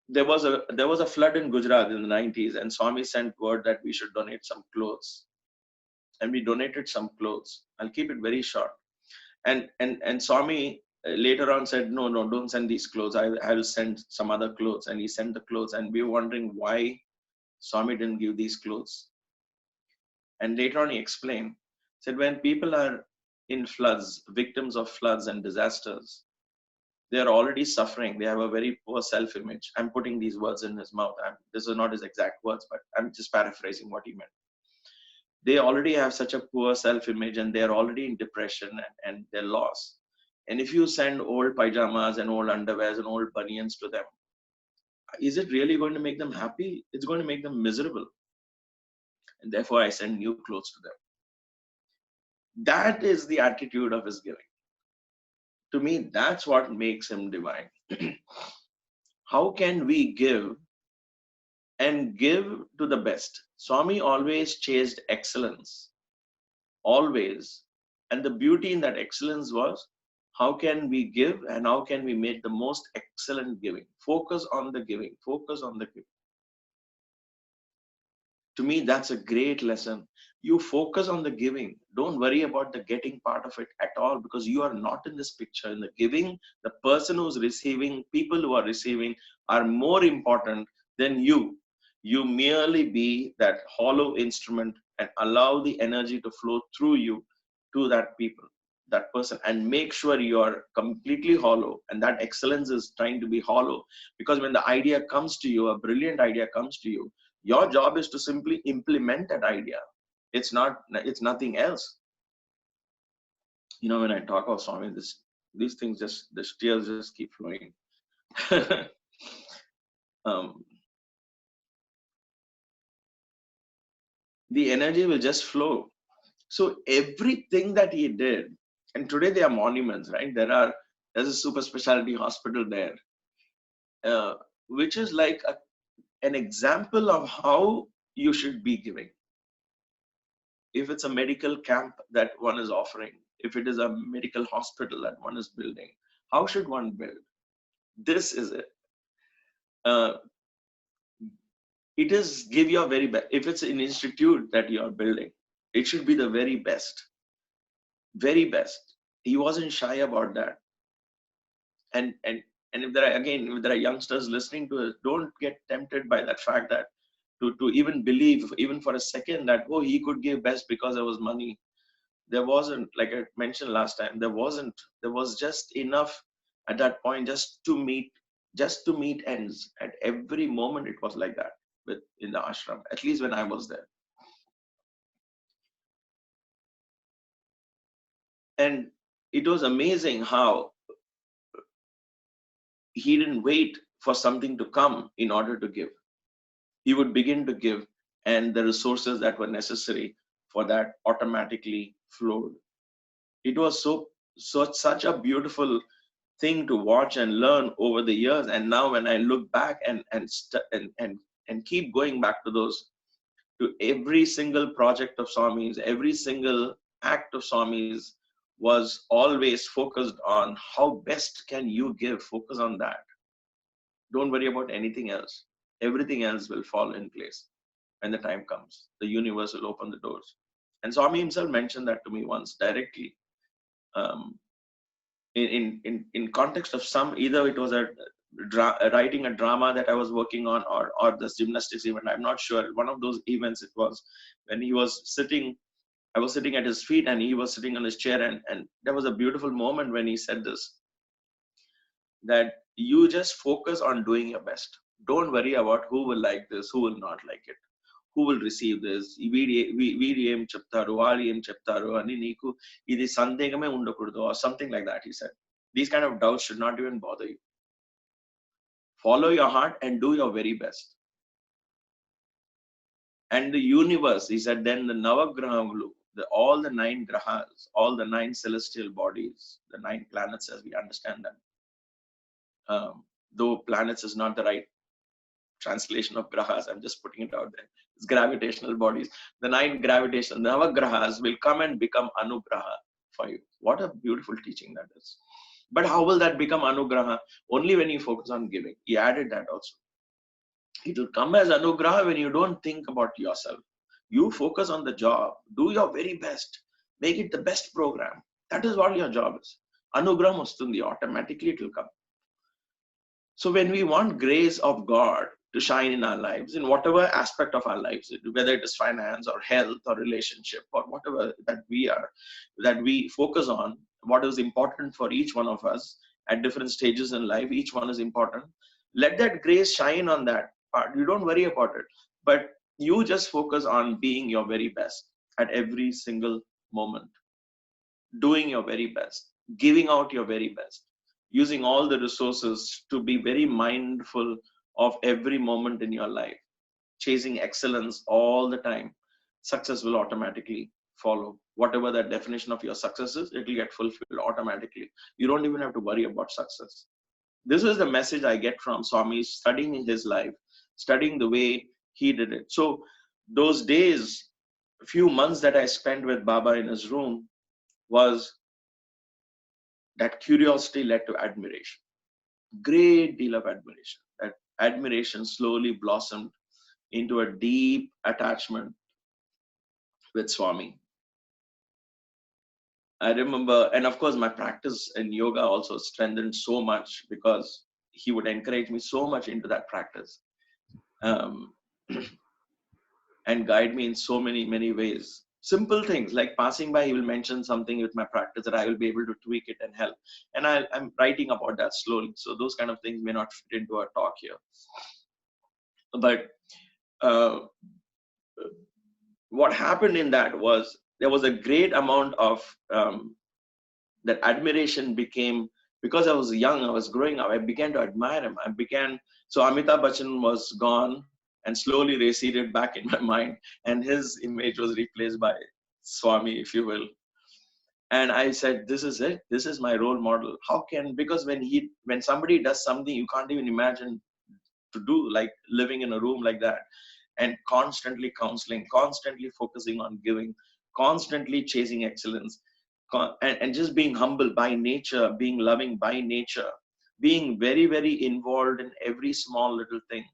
There was a flood in Gujarat in the 90s, and Swami sent word that we should donate some clothes. and we donated some clothes. I'll keep it very short. And Swami later on said, no, don't send these clothes. I will send some other clothes. And he sent the clothes, and we were wondering why Swami didn't give these clothes. And later on he explained, said when people are in floods, victims of floods and disasters, they are already suffering. They have a very poor self-image. I'm putting these words in his mouth. This are not his exact words, but I'm just paraphrasing what he meant. They already have such a poor self-image, and they're already in depression and they're lost. And if you send old pajamas and old underwears and old bunions to them, is it really going to make them happy? It's going to make them miserable. And therefore I send new clothes to them. That is the attitude of his giving. To me, that's what makes him divine. How can we give and give to the best? Swami always chased excellence, always. And the beauty in that excellence was, how can we give and how can we make the most excellent giving? Focus on the giving, focus on the giving. To me, that's a great lesson. You focus on the giving. Don't worry about the getting part of it at all, because you are not in this picture. In the giving, the person who's receiving, people who are receiving are more important than you. You merely be that hollow instrument and allow the energy to flow through you to that people, that person, and make sure you're completely hollow. And that excellence is trying to be hollow, because when the idea comes to you, a brilliant idea comes to you, your job is to simply implement that idea. It's nothing else. You know, when I talk of Swami, these things the tears just keep flowing. The energy will just flow. So everything that he did, and today there are monuments, right? There's a super specialty hospital there, which is like an example of how you should be giving. If it's a medical camp that one is offering, if it is a medical hospital that one is building, how should one build? This is it. It is give your very best. If it's an institute that you are building, it should be the very best. Very best. He wasn't shy about that. And if there are youngsters listening to it, don't get tempted by that fact that to even believe, even for a second, that, oh, he could give best because there was money. There wasn't, like I mentioned last time, there was just enough at that point just to meet ends. At every moment it was like that in the ashram, at least when I was there. And it was amazing how he didn't wait for something to come in order to give. He would begin to give, and the resources that were necessary for that automatically flowed. It was such a beautiful thing to watch and learn over the years. And now when I look back and keep going back to every single project of Swami's, every single act of Swami's was always focused on how best can you give. Focus on that. Don't worry about anything else. Everything else will fall in place when the time comes. The universe will open the doors. And Swami himself mentioned that to me once directly. In context of either it was writing a drama that I was working on, or this gymnastics event. I'm not sure. One of those events it was, when he was sitting, I was sitting at his feet and he was sitting on his chair, and there was a beautiful moment when he said this, that you just focus on doing your best. Don't worry about who will like this, who will not like it, who will receive this. Or something like that, he said. These kind of doubts should not even bother you. Follow your heart and do your very best. And the universe, he said, then the Navagrahavalu, all the 9 grahas, all the 9 celestial bodies, the 9 planets as we understand them. Though planets is not the right translation of grahas, I'm just putting it out there. It's gravitational bodies. The 9 gravitational Navagrahas will come and become Anugraha for you. What a beautiful teaching that is. But how will that become Anugraha? Only when you focus on giving. He added that also. It will come as Anugraha when you don't think about yourself. You focus on the job, do your very best, make it the best program. That is what your job is. Anugraham vastundi, automatically it will come. So when we want grace of God to shine in our lives, in whatever aspect of our lives, whether it is finance or health or relationship or whatever that we focus on, what is important for each one of us at different stages in life, each one is important. Let that grace shine on that part. You don't worry about it, but you just focus on being your very best at every single moment, doing your very best, giving out your very best, using all the resources to be very mindful of every moment in your life, chasing excellence all the time. Success will automatically follow. Whatever that definition of your success is, it will get fulfilled automatically. You don't even have to worry about success. This is the message I get from Swami, studying his life, studying the way he did it. So those days, a few months that I spent with Baba in his room, was that curiosity led to admiration, great deal of admiration. That admiration slowly blossomed into a deep attachment with Swami. I remember, and of course my practice in yoga also strengthened so much because he would encourage me so much into that practice, and guide me in so many ways. Simple things like passing by, he will mention something with my practice that I will be able to tweak it and help. And I'm writing about that slowly. So those kind of things may not fit into a talk here. But what happened in that was there was a great amount of that admiration became, because I was young, I was growing up, I began to admire him. So Amitabh Bachchan was gone and slowly receded back in my mind, and his image was replaced by Swami, if you will. And I said, this is it. This is my role model. Because when somebody does something you can't even imagine to do, like living in a room like that, and constantly counseling, constantly focusing on giving, constantly chasing excellence, and just being humble by nature, being loving by nature, being very involved in every small little thing.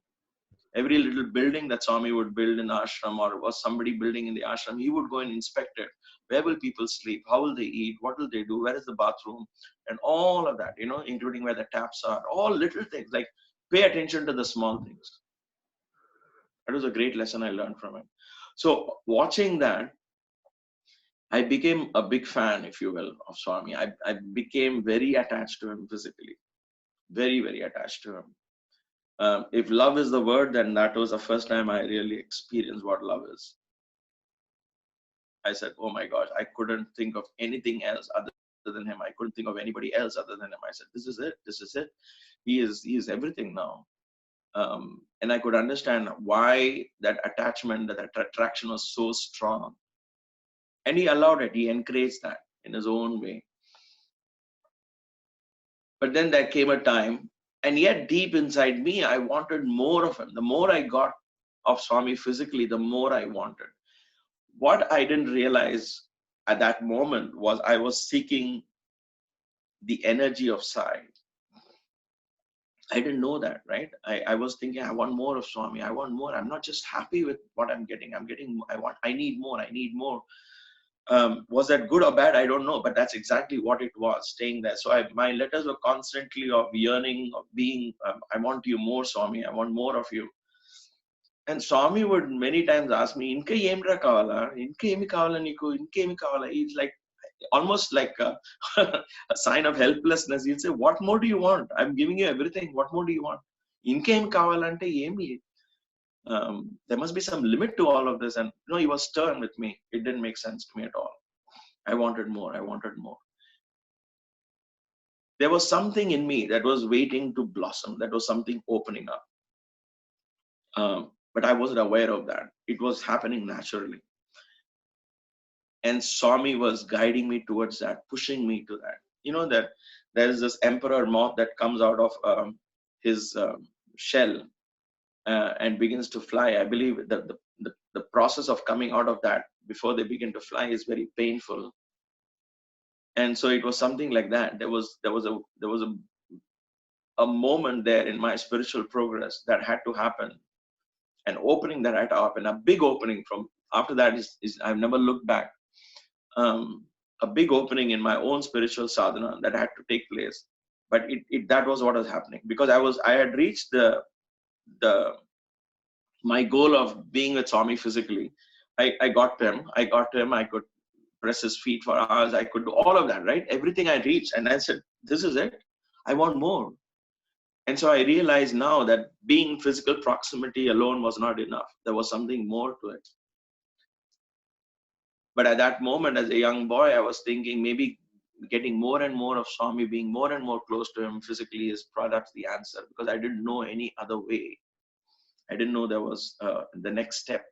Every little building that Swami would build in ashram, or was somebody building in the ashram, he would go and inspect it. Where will people sleep? How will they eat? What will they do? Where is the bathroom? And all of that, including where the taps are, all little things. Like, pay attention to the small things. That was a great lesson I learned from him. So watching that, I became a big fan, if you will, of Swami. I became very attached to him physically. Very attached to him. If love is the word, then that was the first time I really experienced what love is. I said, oh my gosh, I couldn't think of anything else other than him. I couldn't think of anybody else other than him. I said, this is it. He is everything now. And I could understand why that attachment, that attraction was so strong. And he allowed it. He encouraged that in his own way. But then there came a time, and yet deep inside me, I wanted more of him. The more I got of Swami physically, the more I wanted. What I didn't realize at that moment was I was seeking the energy of Sai. I didn't know that, right? I was thinking, I want more of Swami. I want more. I'm not just happy with what I'm getting. I need more. Was that good or bad? I don't know, but that's exactly what it was, staying there. So my letters were constantly of yearning, of being, I want you more, Swami. I want more of you. And Swami would many times ask me, Inka yemra kavala? Inka emi kavala niku? Inka emi kavala? It's like, almost like a sign of helplessness. He'd say, what more do you want? I'm giving you everything. What more do you want? Inka em kavalante emi? There must be some limit to all of this. And he was stern with me. It didn't make sense to me at all. I wanted more. There was something in me that was waiting to blossom. That was something opening up. But I wasn't aware of that. It was happening naturally. And Swami was guiding me towards that, pushing me to that. That there is this emperor moth that comes out of his shell and begins to fly. I believe that the process of coming out of that before they begin to fly is very painful. And so it was something like that. There was a moment there in my spiritual progress that had to happen, an opening that had to happen, a big opening after that is I've never looked back. A big opening in my own spiritual sadhana that had to take place, but that was what was happening, because I had reached the my goal of being with Swami physically. I got to him. I could press his feet for hours. I could do all of that, right? Everything I reached, and I said, "This is it. I want more." And so I realized now that being in physical proximity alone was not enough. There was something more to it. But at that moment, as a young boy, I was thinking maybe getting more and more of Swami, being more and more close to him physically is perhaps the answer, because I didn't know any other way. I didn't know there was the next step.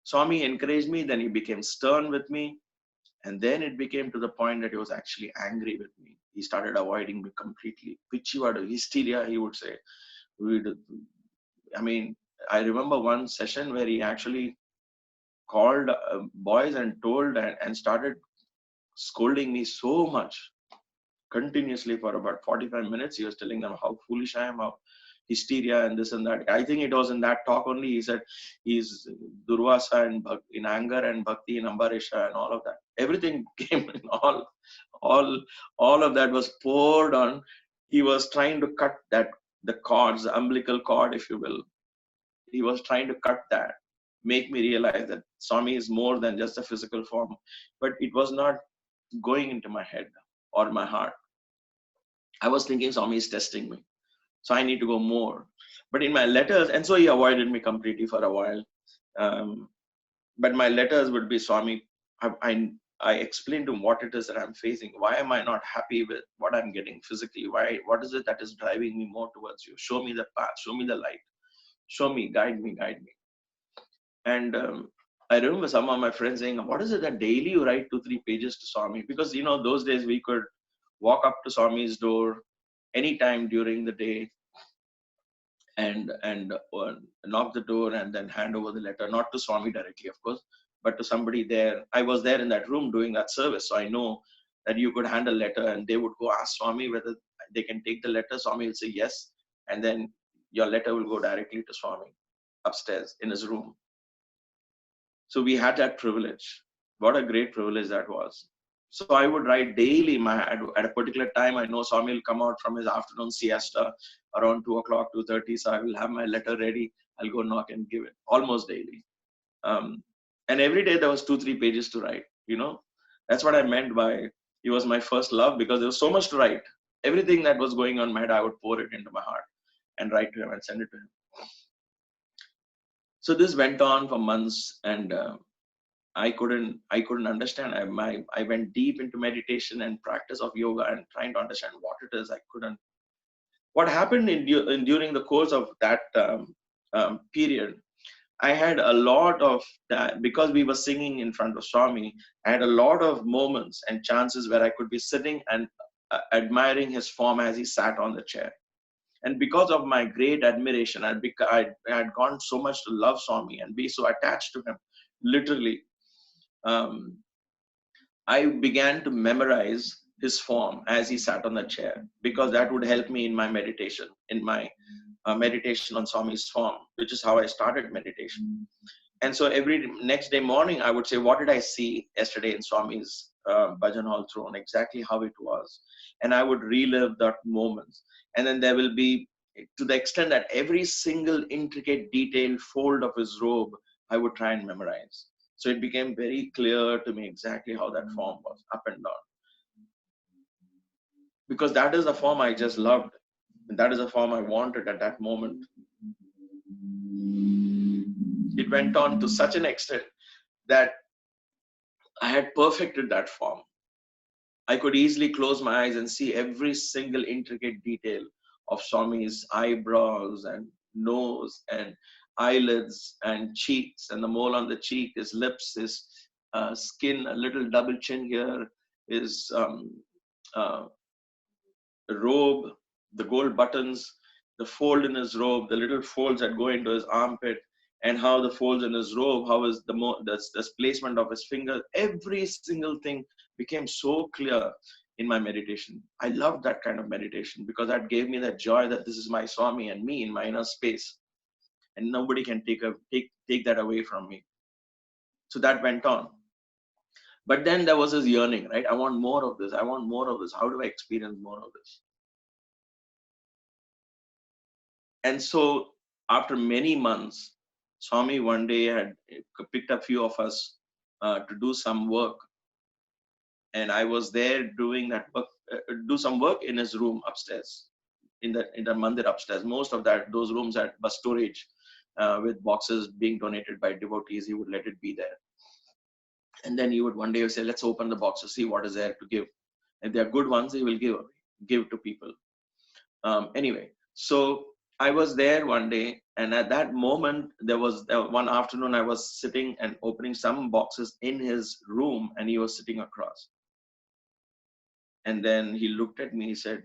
Swami encouraged me, then he became stern with me. And then it became to the point that he was actually angry with me. He started avoiding me completely. Pichivada, hysteria, he would say. I mean, I remember one session where he actually called boys and told and started scolding me so much, continuously for about 45 minutes. He was telling them how foolish I am, how hysteria and this and that. I think it was in that talk only he said he's Durvasa in anger and Bhakti in Ambarisha and all of that. Everything came in, all of that was poured on. He was trying to cut the cords, the umbilical cord, if you will. He was trying to cut that, make me realize that Swami is more than just a physical form. But it was not going into my head or my heart. I was thinking Swami is testing me, so I need to go more. But in my letters, and so he avoided me completely for a while. But my letters would be, Swami, I explained to him what it is that I'm facing. Why am I not happy with what I'm getting physically? What is it that is driving me more towards you? Show me the path, show me the light, show me, guide me, guide me. And I remember some of my friends saying, what is it that daily you write 2-3 pages to Swami? Because, those days we could walk up to Swami's door anytime during the day and knock the door and then hand over the letter, not to Swami directly, of course, but to somebody there. I was there in that room doing that service, so I know that you could hand a letter and they would go ask Swami whether they can take the letter. Swami will say yes, and then your letter will go directly to Swami upstairs in his room. So we had that privilege. What a great privilege that was. So I would write daily. At a particular time, I know Swami will come out from his afternoon siesta around 2 o'clock, 2:30. So I will have my letter ready. I'll go knock and give it almost daily. And every day there was 2-3 pages to write. That's what I meant by he was my first love, because there was so much to write. Everything that was going on in my head, I would pour it into my heart and write to him and send it to him. So this went on for months, and I couldn't understand. I went deep into meditation and practice of yoga and trying to understand what it is. I couldn't. What happened during the course of that period, I had a lot of that, because we were singing in front of Swami. I had a lot of moments and chances where I could be sitting and admiring his form as he sat on the chair. And because of my great admiration, I had gone so much to love Swami and be so attached to him, literally. I began to memorize his form as he sat on the chair, because that would help me in my meditation, meditation on Swami's form, which is how I started meditation. And so every next day morning, I would say, what did I see yesterday in Swami's Bhajan Hall throne, exactly how it was. And I would relive that moment. And then there will be, to the extent that every single intricate detailed fold of his robe, I would try and memorize. So it became very clear to me exactly how that form was, up and down. Because that is the form I just loved. And that is the form I wanted at that moment. It went on to such an extent that I had perfected that form. I could easily close my eyes and see every single intricate detail of Swami's eyebrows and nose and eyelids and cheeks, and the mole on the cheek, his lips, his skin, a little double chin here, his robe, the gold buttons, the fold in his robe, the little folds that go into his armpit, and how the folds in his robe, how is the placement of his fingers, every single thing became so clear in my meditation. I loved that kind of meditation, because that gave me that joy that this is my Swami and me in my inner space, and nobody can take that away from me. So that went on. But then there was this yearning, right? I want more of this. I want more of this. How do I experience more of this? And so after many months, Swami one day had picked a few of us to do some work. And I was there doing that work, do some work in his room upstairs, in the mandir upstairs. Most of those rooms had bus storage with boxes being donated by devotees. He would let it be there. And then he would one day say, let's open the boxes, see what is there to give. If they are good ones, he will give to people. Anyway, so I was there one day, and at that moment, there was one afternoon I was sitting and opening some boxes in his room, and he was sitting across. And then he looked at me, he said,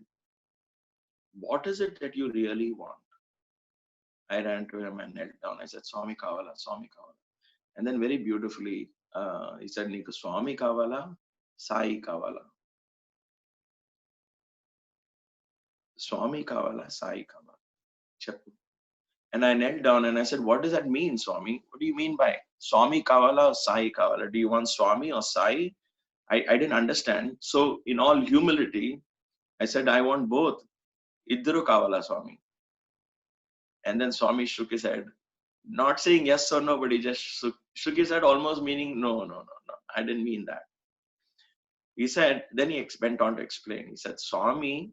what is it that you really want? I ran to him and knelt down. I said, Swami Kavala, Swami Kavala. And then very beautifully, he said, Niku Swami Kavala, Sai Kavala. Swami Kavala, Sai Kavala. Chappu. And I knelt down and I said, what does that mean, Swami? What do you mean by Swami Kavala or Sai Kavala? Do you want Swami or Sai? I didn't understand. So in all humility, I said, I want both. Iddaru Kavala, Swami. And then Swami shook his head, not saying yes or no, but he just shook his head, almost meaning, no, I didn't mean that. He said, then he went on to explain. He said, Swami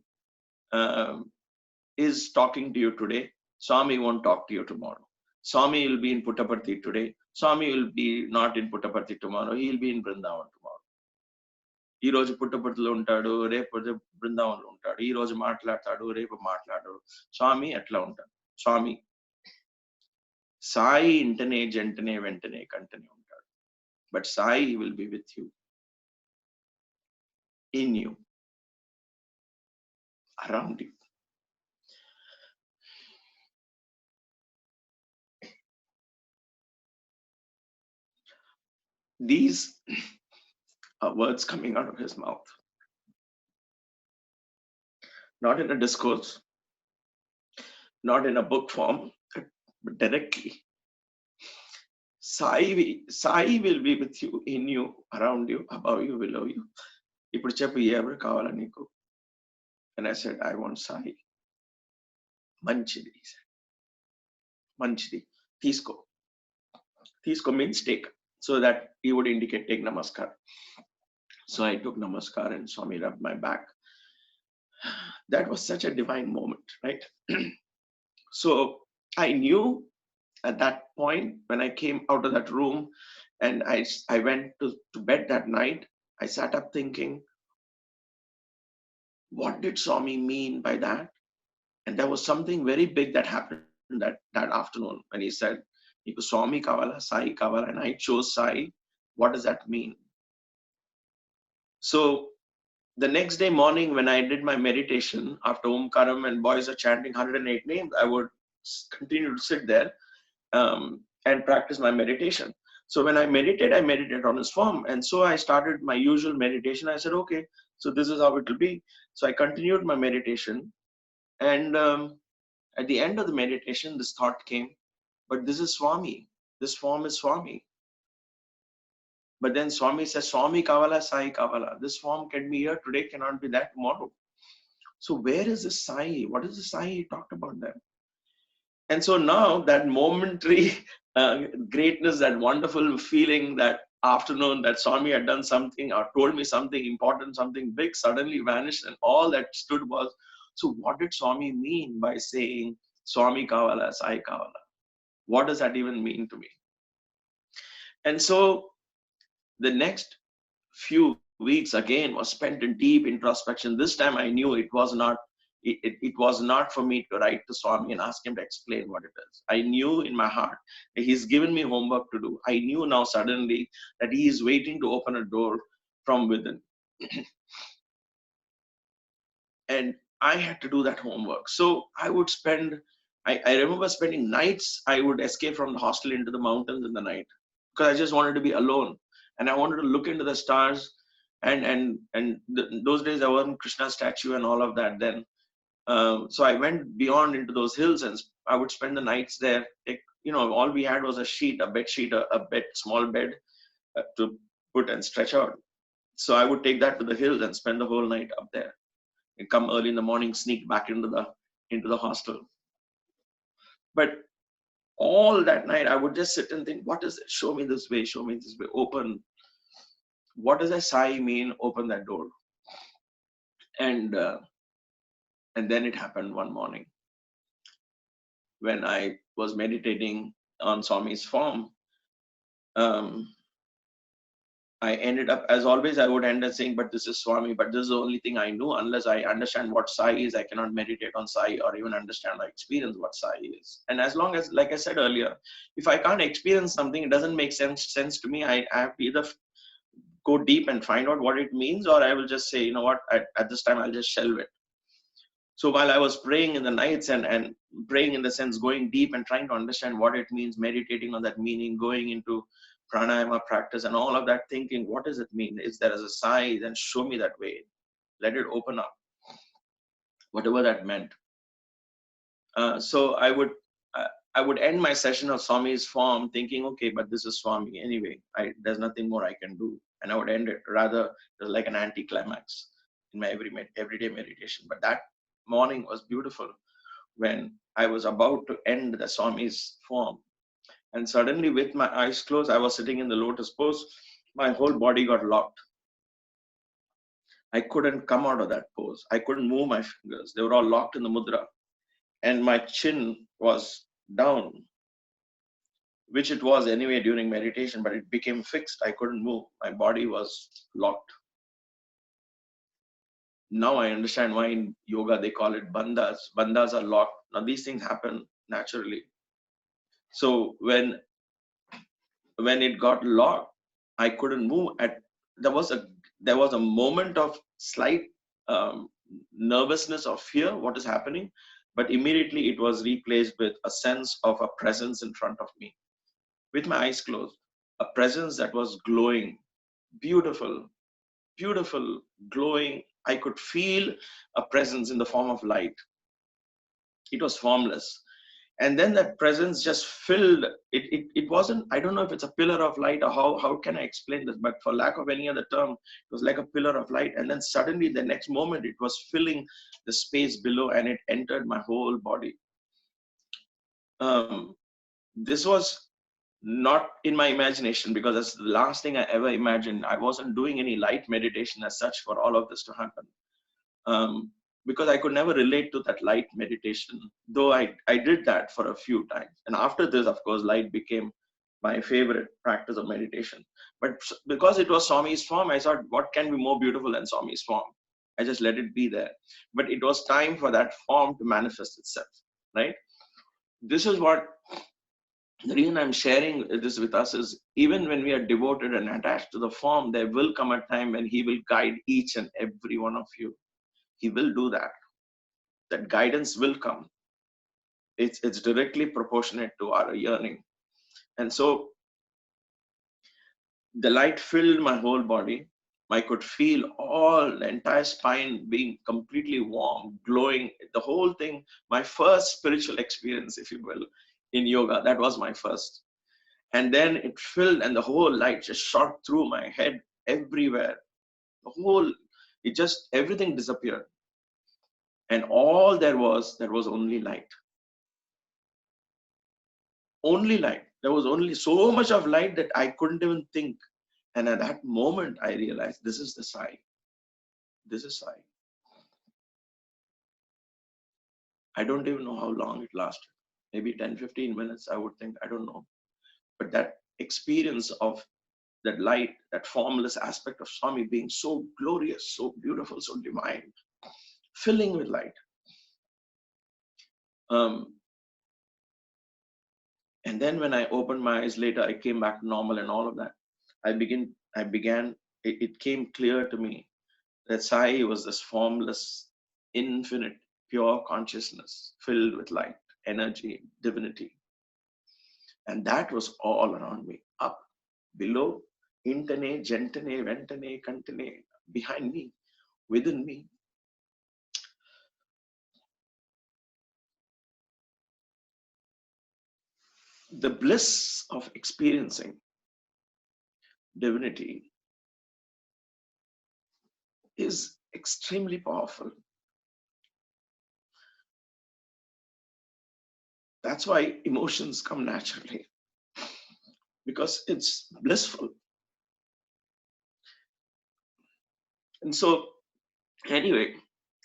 is talking to you today. Swami won't talk to you tomorrow. Swami will be in Puttaparthi today. Swami will be not in Puttaparthi tomorrow. He will be in Vrindavan tomorrow. ఈ రోజు పుట్టపర్తిలో ఉంటాడు, రేపు బృందావనంలో ఉంటాడు. ఈ రోజు మాట్లాడతాడు, రేపు మాట్లాడు. స్వామి అట్లా ఉంటాడు. స్వామి సాయి ఇంటనే జంటనే వెంటనే కంటనే ఉంటాడు. But Sai will be with you, in you, around you. These are words coming out of his mouth, not in a discourse, not in a book form, but directly. Sai will be with you, in you, around you, above you, below you. Ippudu cheppu evaru kavala neeku? And I said, I want Sai. Manchidi, he said. Manchidi. Teesko. Teesko means take. So that he would indicate, take namaskar. So I took namaskar and Swami rubbed my back. That was such a divine moment, right? So I knew at that point, when I came out of that room and I went to bed that night, I sat up thinking, what did Swami mean by that? And there was something very big that happened that afternoon when he said, Swami Kavala, Sai Kavala, and I chose Sai. What does that mean? So the next day morning, when I did my meditation, after Omkaram and boys are chanting 108 names, I would continue to sit there and practice my meditation. So when I meditate on his form. And so I started my usual meditation. I said, okay, so this is how it will be. So I continued my meditation. And at the end of the meditation, this thought came, but this is Swami. This form is Swami. But then Swami says, Swami Kavala, Sai Kavala. This form can be here today, cannot be that tomorrow. So where is the Sai? What is the Sai he talked about there? And so now that momentary greatness, that wonderful feeling that afternoon that Swami had done something or told me something important, something big, suddenly vanished, and all that stood was, so what did Swami mean by saying Swami Kavala, Sai Kavala? What does that even mean to me? And so the next few weeks again was spent in deep introspection. This time I knew it was not for me to write to Swami and ask him to explain what it is. I knew in my heart that he's given me homework to do. I knew now suddenly that he is waiting to open a door from within. And I had to do that homework. So I would I remember spending nights, I would escape from the hostel into the mountains in the night because I just wanted to be alone. And I wanted to look into the stars. And those days there wasn't Krishna statue and all of that then. So I went beyond into those hills and I would spend the nights there. All we had was a sheet, a bed sheet, a bed, small bed, to put and stretch out. So I would take that to the hills and spend the whole night up there, and come early in the morning, sneak back into the hostel. But all that night, I would just sit and think, what is it? Show me this way, show me this way. Open. What does a sai mean? Open that door. And then it happened one morning when I was meditating on Swami's form. I ended up, as always, I would end up saying, but this is Swami, but this is the only thing I know. Unless I understand what sai is, I cannot meditate on sai or even understand or experience what sai is. And as long as, like I said earlier, if I can't experience something, it doesn't make sense to me. I have to either go deep and find out what it means, or I will just say, you know what, at this time, I'll just shelve it. So while I was praying in the nights and praying in the sense, going deep and trying to understand what it means, meditating on that meaning, going into pranayama practice and all of that, thinking, what does it mean? Is there as a sai? Then show me that way. Let it open up. Whatever that meant. So I would end my session of Swami's form thinking, okay, but this is Swami anyway. There's nothing more I can do. And I would end it. Rather, it was like an anticlimax in my everyday meditation. But that morning was beautiful when I was about to end the Swami's form. And suddenly, with my eyes closed, I was sitting in the lotus pose. My whole body got locked. I couldn't come out of that pose. I couldn't move my fingers. They were all locked in the mudra. And my chin was down, which it was anyway during meditation, but it became fixed. I couldn't move. My body was locked. Now I understand why in yoga they call it bandhas. Bandhas are locked. Now these things happen naturally. So when it got locked, I couldn't move. There was a moment of slight nervousness or fear, what is happening, but immediately it was replaced with a sense of a presence in front of me, with my eyes closed, a presence that was glowing, beautiful, beautiful, glowing. I could feel a presence in the form of light. It was formless. And then that presence just filled it. It wasn't, I don't know if it's a pillar of light or how can I explain this, but for lack of any other term, it was like a pillar of light. And then suddenly the next moment it was filling the space below and it entered my whole body. This was not in my imagination, because that's the last thing I ever imagined. I wasn't doing any light meditation as such for all of this to happen. Because I could never relate to that light meditation, though I did that for a few times. And after this, of course, light became my favorite practice of meditation. But because it was Swami's form, I thought, what can be more beautiful than Swami's form? I just let it be there. But it was time for that form to manifest itself, right? This is what, the reason I'm sharing this with us is, even when we are devoted and attached to the form, there will come a time when he will guide each and every one of you. He will do that. That guidance will come. It's directly proportionate to our yearning. And so the light filled my whole body. I could feel all the entire spine being completely warm, glowing, the whole thing. My first spiritual experience, if you will, in yoga. That was my first. And then it filled, and the whole light just shot through my head everywhere. Everything disappeared. And all there was only light. Only light. There was only so much of light that I couldn't even think. And at that moment, I realized this is the sai. This is sai. I don't even know how long it lasted. Maybe 10, 15 minutes, I would think. I don't know. But that experience of that light, that formless aspect of Swami being so glorious, so beautiful, so divine, filling with light. And then when I opened my eyes later, I came back to normal and all of that. It came clear to me that Sai was this formless, infinite, pure consciousness filled with light, energy, divinity. And that was all around me, up, below, intane, gentane, ventane, cantane, behind me, within me. The bliss of experiencing divinity is extremely powerful. That's why emotions come naturally, because it's blissful. And so, anyway,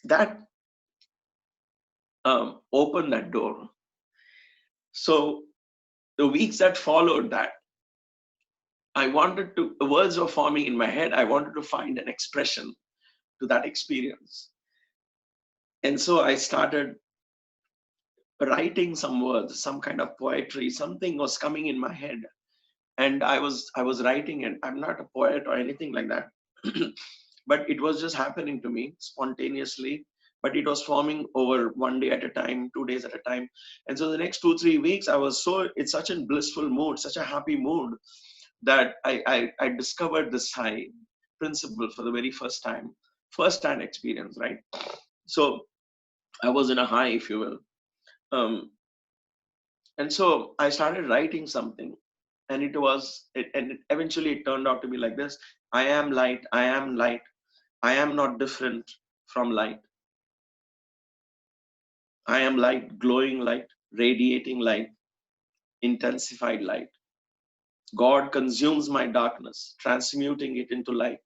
that opened that door. So, the weeks that followed that, the words were forming in my head. I wanted to find an expression to that experience. And so I started writing some words, some kind of poetry. Something was coming in my head, and I was writing it. I'm not a poet or anything like that, but it was just happening to me spontaneously. But it was forming over 1 day at a time, 2 days at a time. And so the next 2-3 weeks, I was it's such a blissful mood, such a happy mood, that I discovered this high principle for the very first time, first-hand experience, right? So I was in a high, if you will. And so I started writing something, and eventually it turned out to be like this: I am light, I am light, I am not different from light. I am light, glowing light, radiating light, intensified light. God consumes my darkness, transmuting it into light.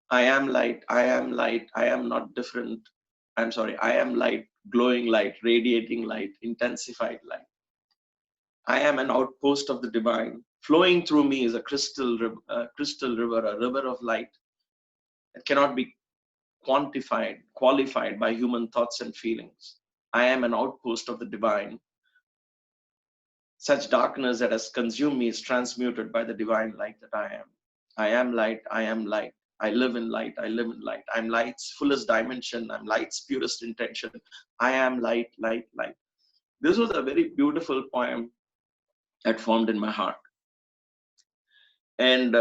I am light, I am light, I am not different. I am light, glowing light, radiating light, intensified light. I am an outpost of the divine. Flowing through me is a crystal river, a river of light that cannot be qualified by human thoughts and feelings. I am an outpost of the divine. Such darkness that has consumed me is transmuted by the divine light that I am. I am light, I am light. I live in light, I live in light. I'm light's fullest dimension. I'm light's purest intention. I am light, light, light. This was a very beautiful poem that formed in my heart. And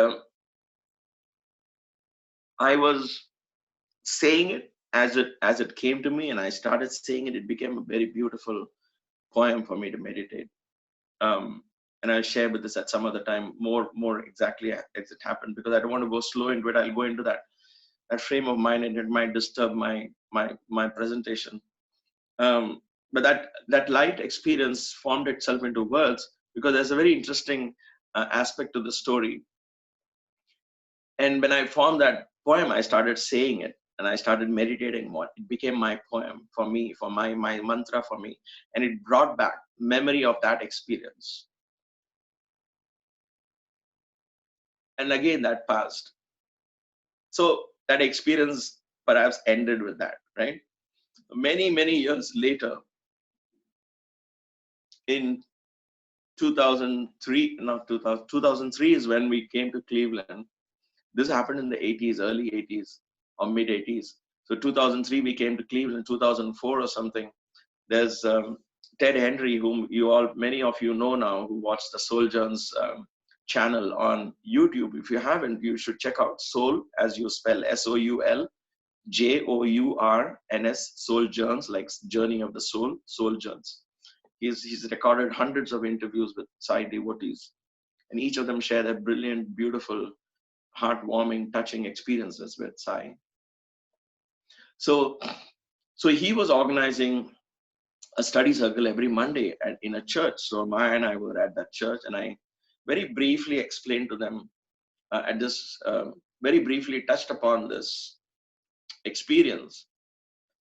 I was saying it as it came to me, and I started saying it. It became a very beautiful poem for me to meditate. And I'll share with this at some other time more exactly as it happened, because I don't want to go slow into it. I'll go into that frame of mind, and it might disturb my presentation. But that light experience formed itself into words, because there's a very interesting aspect to the story. And when I formed that poem, I started saying it, and I started meditating more. It became my poem for me, for my mantra for me. And it brought back memory of that experience. And again, that passed. So that experience perhaps ended with that, right? Many, many years later, in 2003 is when we came to Cleveland. This happened in the 80s, early 80s or mid 80s. So 2003, we came to Cleveland. 2004 or something. There's Ted Henry, whom many of you know now, who watch the Soul Journs channel on YouTube. If you haven't, you should check out Soul, as you spell SOUL JOURNS, Soul Journs, like Journey of the Soul, Soul Journs. He's recorded hundreds of interviews with Sai devotees, and each of them share their brilliant, beautiful, heartwarming, touching experiences with Sai. So he was organizing a study circle every Monday in a church. So Maya and I were at that church, and I very briefly explained to them very briefly touched upon this experience.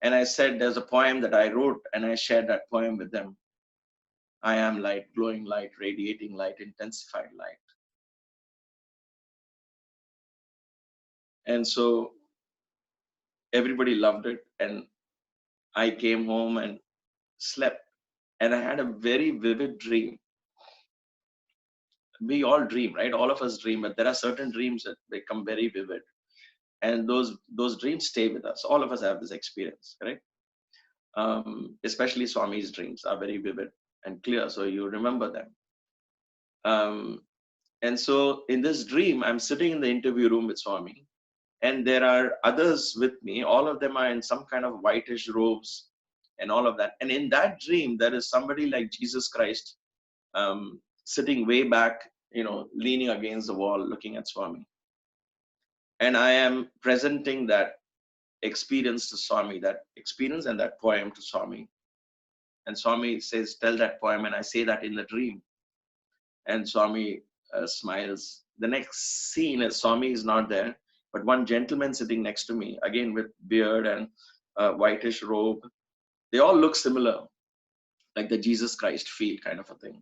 And I said, there's a poem that I wrote, and I shared that poem with them. I am light, glowing light, radiating light, intensified light. And so everybody loved it. And I came home and slept. And I had a very vivid dream. We all dream, right? All of us dream, but there are certain dreams that become very vivid. And those dreams stay with us. All of us have this experience, correct? Especially Swami's dreams are very vivid and clear, so you remember them. And so in this dream, I'm sitting in the interview room with Swami, and there are others with me. All of them are in some kind of whitish robes and all of that. And in that dream, there is somebody like Jesus Christ sitting way back leaning against the wall, looking at Swami. And I am presenting that experience to Swami, that experience and that poem to Swami. And Swami says, tell that poem. And I say that in the dream. And Swami smiles. The next scene is Swami is not there, but one gentleman sitting next to me, again with beard and whitish robe. They all look similar, like the Jesus Christ feel kind of a thing.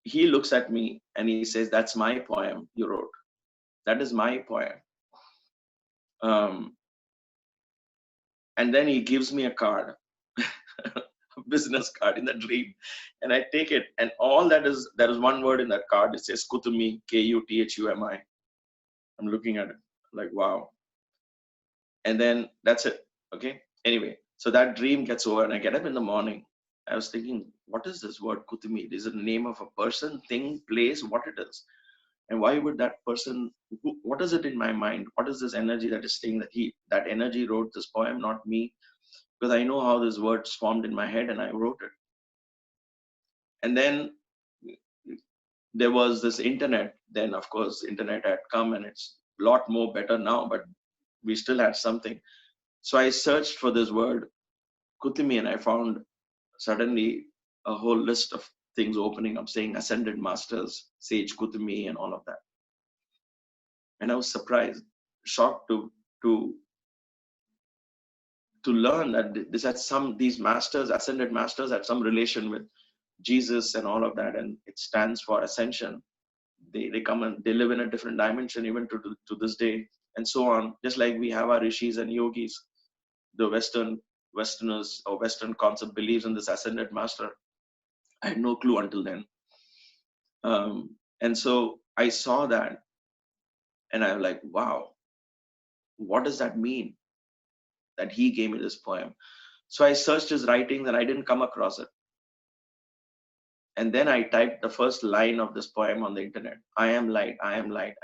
He looks at me and he says, that's my poem you wrote. That is my poem. And then he gives me a card, a business card in the dream. And I take it, and all there is one word in that card. It says Kutumi, Kuthumi. I'm looking at it like, wow. And then that's it. Okay. Anyway, so that dream gets over and I get up in the morning. I was thinking, what is this word Kutumi? Is it the name of a person, thing, place, what it is? And why would that person, what is it in my mind? What is this energy that is saying that energy wrote this poem, not me? Because I know how this word formed in my head and I wrote it. And then there was this internet. Then of course, internet had come and it's a lot more better now, but we still had something. So I searched for this word Kutumi and I found suddenly a whole list of things opening up saying ascended masters, sage Kutumi and all of that. And I was surprised, shocked to learn that these masters, ascended masters, had some relation with Jesus and all of that, and it stands for ascension. They come and they live in a different dimension even to this day, and so on. Just like we have our rishis and yogis, the Westerners or Western concept believes in this ascended master. I had no clue until then, and so I saw that, and I was like, wow, what does that mean? That he gave me this poem. So I searched his writings and I didn't come across it. And then I typed the first line of this poem on the internet. I am light, I am light,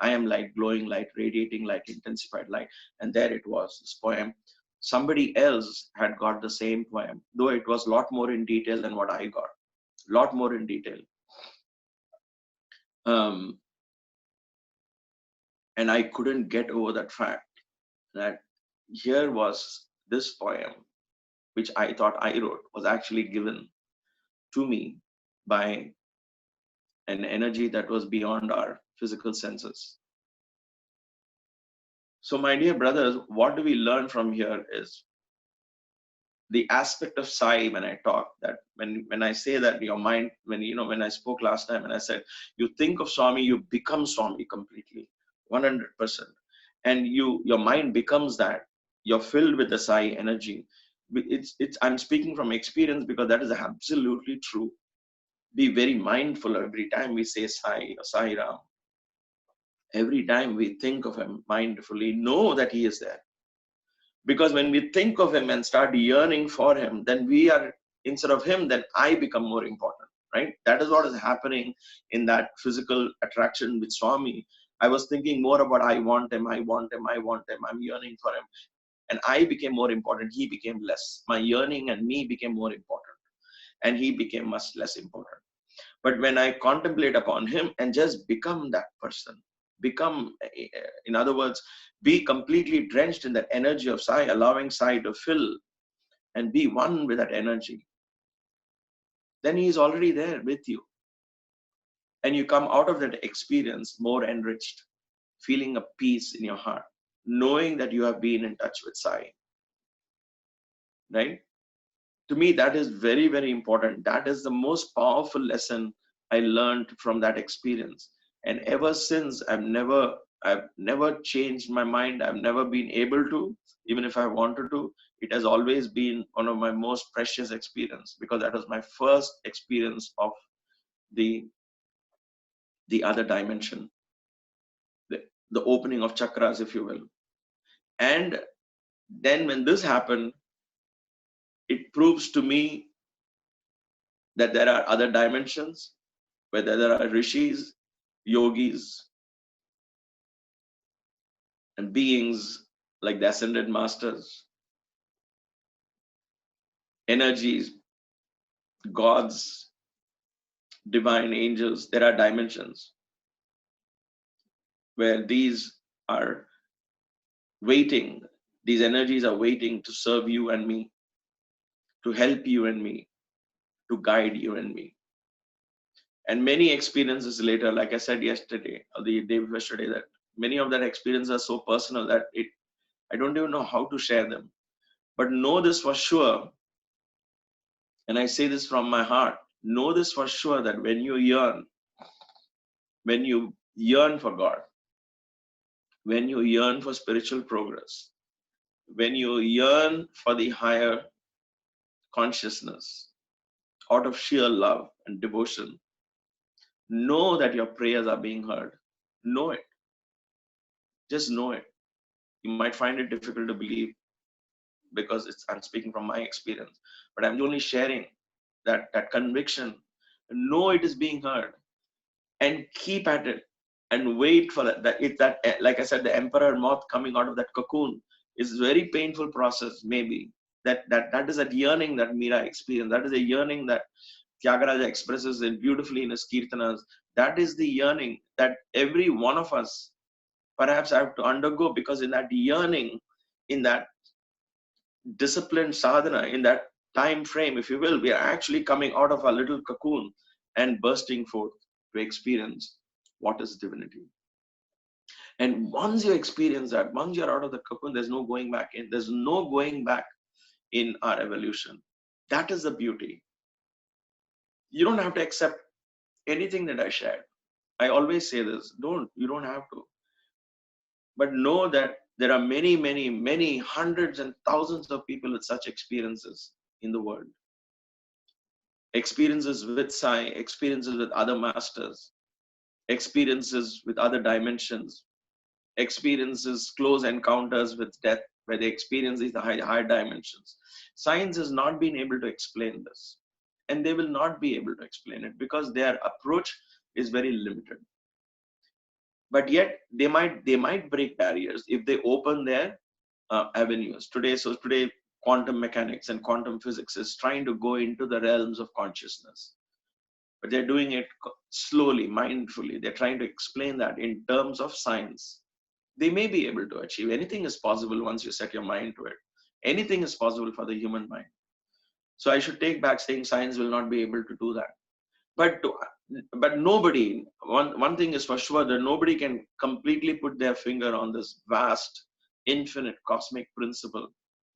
I am light, glowing light, radiating light, intensified light. And there it was, this poem. Somebody else had got the same poem, though it was a lot more in detail than what I got. A lot more in detail. And I couldn't get over that fact that here was this poem, which I thought I wrote, was actually given to me by an energy that was beyond our physical senses. So my dear brothers, what do we learn from here is the aspect of Sai. When I talk that, when I say that your mind, when I spoke last time and I said, you think of Swami, you become Swami completely, 100%. And your mind becomes that. You're filled with the Sai energy. I'm speaking from experience because that is absolutely true. Be very mindful every time we say Sai or Sai Ram. Every time we think of him mindfully, know that he is there. Because when we think of him and start yearning for him, then we are, instead of him, then I become more important, right? That is what is happening in that physical attraction with Swami. I was thinking more about I want him, I want him, I want him, I'm yearning for him. And I became more important, he became less. My yearning and me became more important. And he became much less important. But when I contemplate upon him and just become that person, in other words, be completely drenched in that energy of Sai, allowing Sai to fill and be one with that energy, then he is already there with you. And you come out of that experience more enriched, feeling a peace in your heart, knowing that you have been in touch with Sai. Right? To me, that is very, very important. That is the most powerful lesson I learned from that experience. And ever since, I've never changed my mind. I've never been able to, even if I wanted to. It has always been one of my most precious experience, because that was my first experience of the other dimension, the opening of chakras, if you will. And then when this happened, it proves to me that there are other dimensions, where there are rishis, yogis, and beings like the ascended masters, energies, gods, divine angels. There are dimensions where these are waiting. These energies are waiting to serve you and me, to help you and me, to guide you and me. And many experiences later, like I said yesterday, or the day before yesterday, that many of that experiences are so personal that I don't even know how to share them. But know this for sure, and I say this from my heart, know this for sure that when you yearn for God, when you yearn for spiritual progress, when you yearn for the higher consciousness out of sheer love and devotion, know that your prayers are being heard. Know it. Just know it. You might find it difficult to believe because I'm speaking from my experience, but I'm only sharing that conviction. Know it is being heard and keep at it and wait for that. Like I said, the emperor moth coming out of that cocoon is a very painful process. Maybe that is that yearning that Meera experienced. That is a yearning that Tyagaraja expresses it beautifully in his kirtanas. That is the yearning that every one of us perhaps have to undergo, because in that yearning, in that disciplined sadhana, in that time frame, if you will, we are actually coming out of our little cocoon and bursting forth to experience what is divinity. And once you experience that, once you're out of the cocoon, there's no going back in. There's no going back in our evolution. That is the beauty. You don't have to accept anything that I shared. I always say this, you don't have to. But know that there are many, many, many hundreds and thousands of people with such experiences in the world. Experiences with Sai, experiences with other masters, experiences with other dimensions, experiences, close encounters with death, where they experience these high dimensions. Science has not been able to explain this, and they will not be able to explain it because their approach is very limited. But yet they might break barriers if they open their avenues. Today, quantum mechanics and quantum physics is trying to go into the realms of consciousness, but they're doing it slowly, mindfully. They're trying to explain that in terms of science. They may be able to achieve. Anything is possible once you set your mind to it. Anything is possible for the human mind. So I should take back saying science will not be able to do that. But nobody, one thing is for sure, that nobody can completely put their finger on this vast, infinite cosmic principle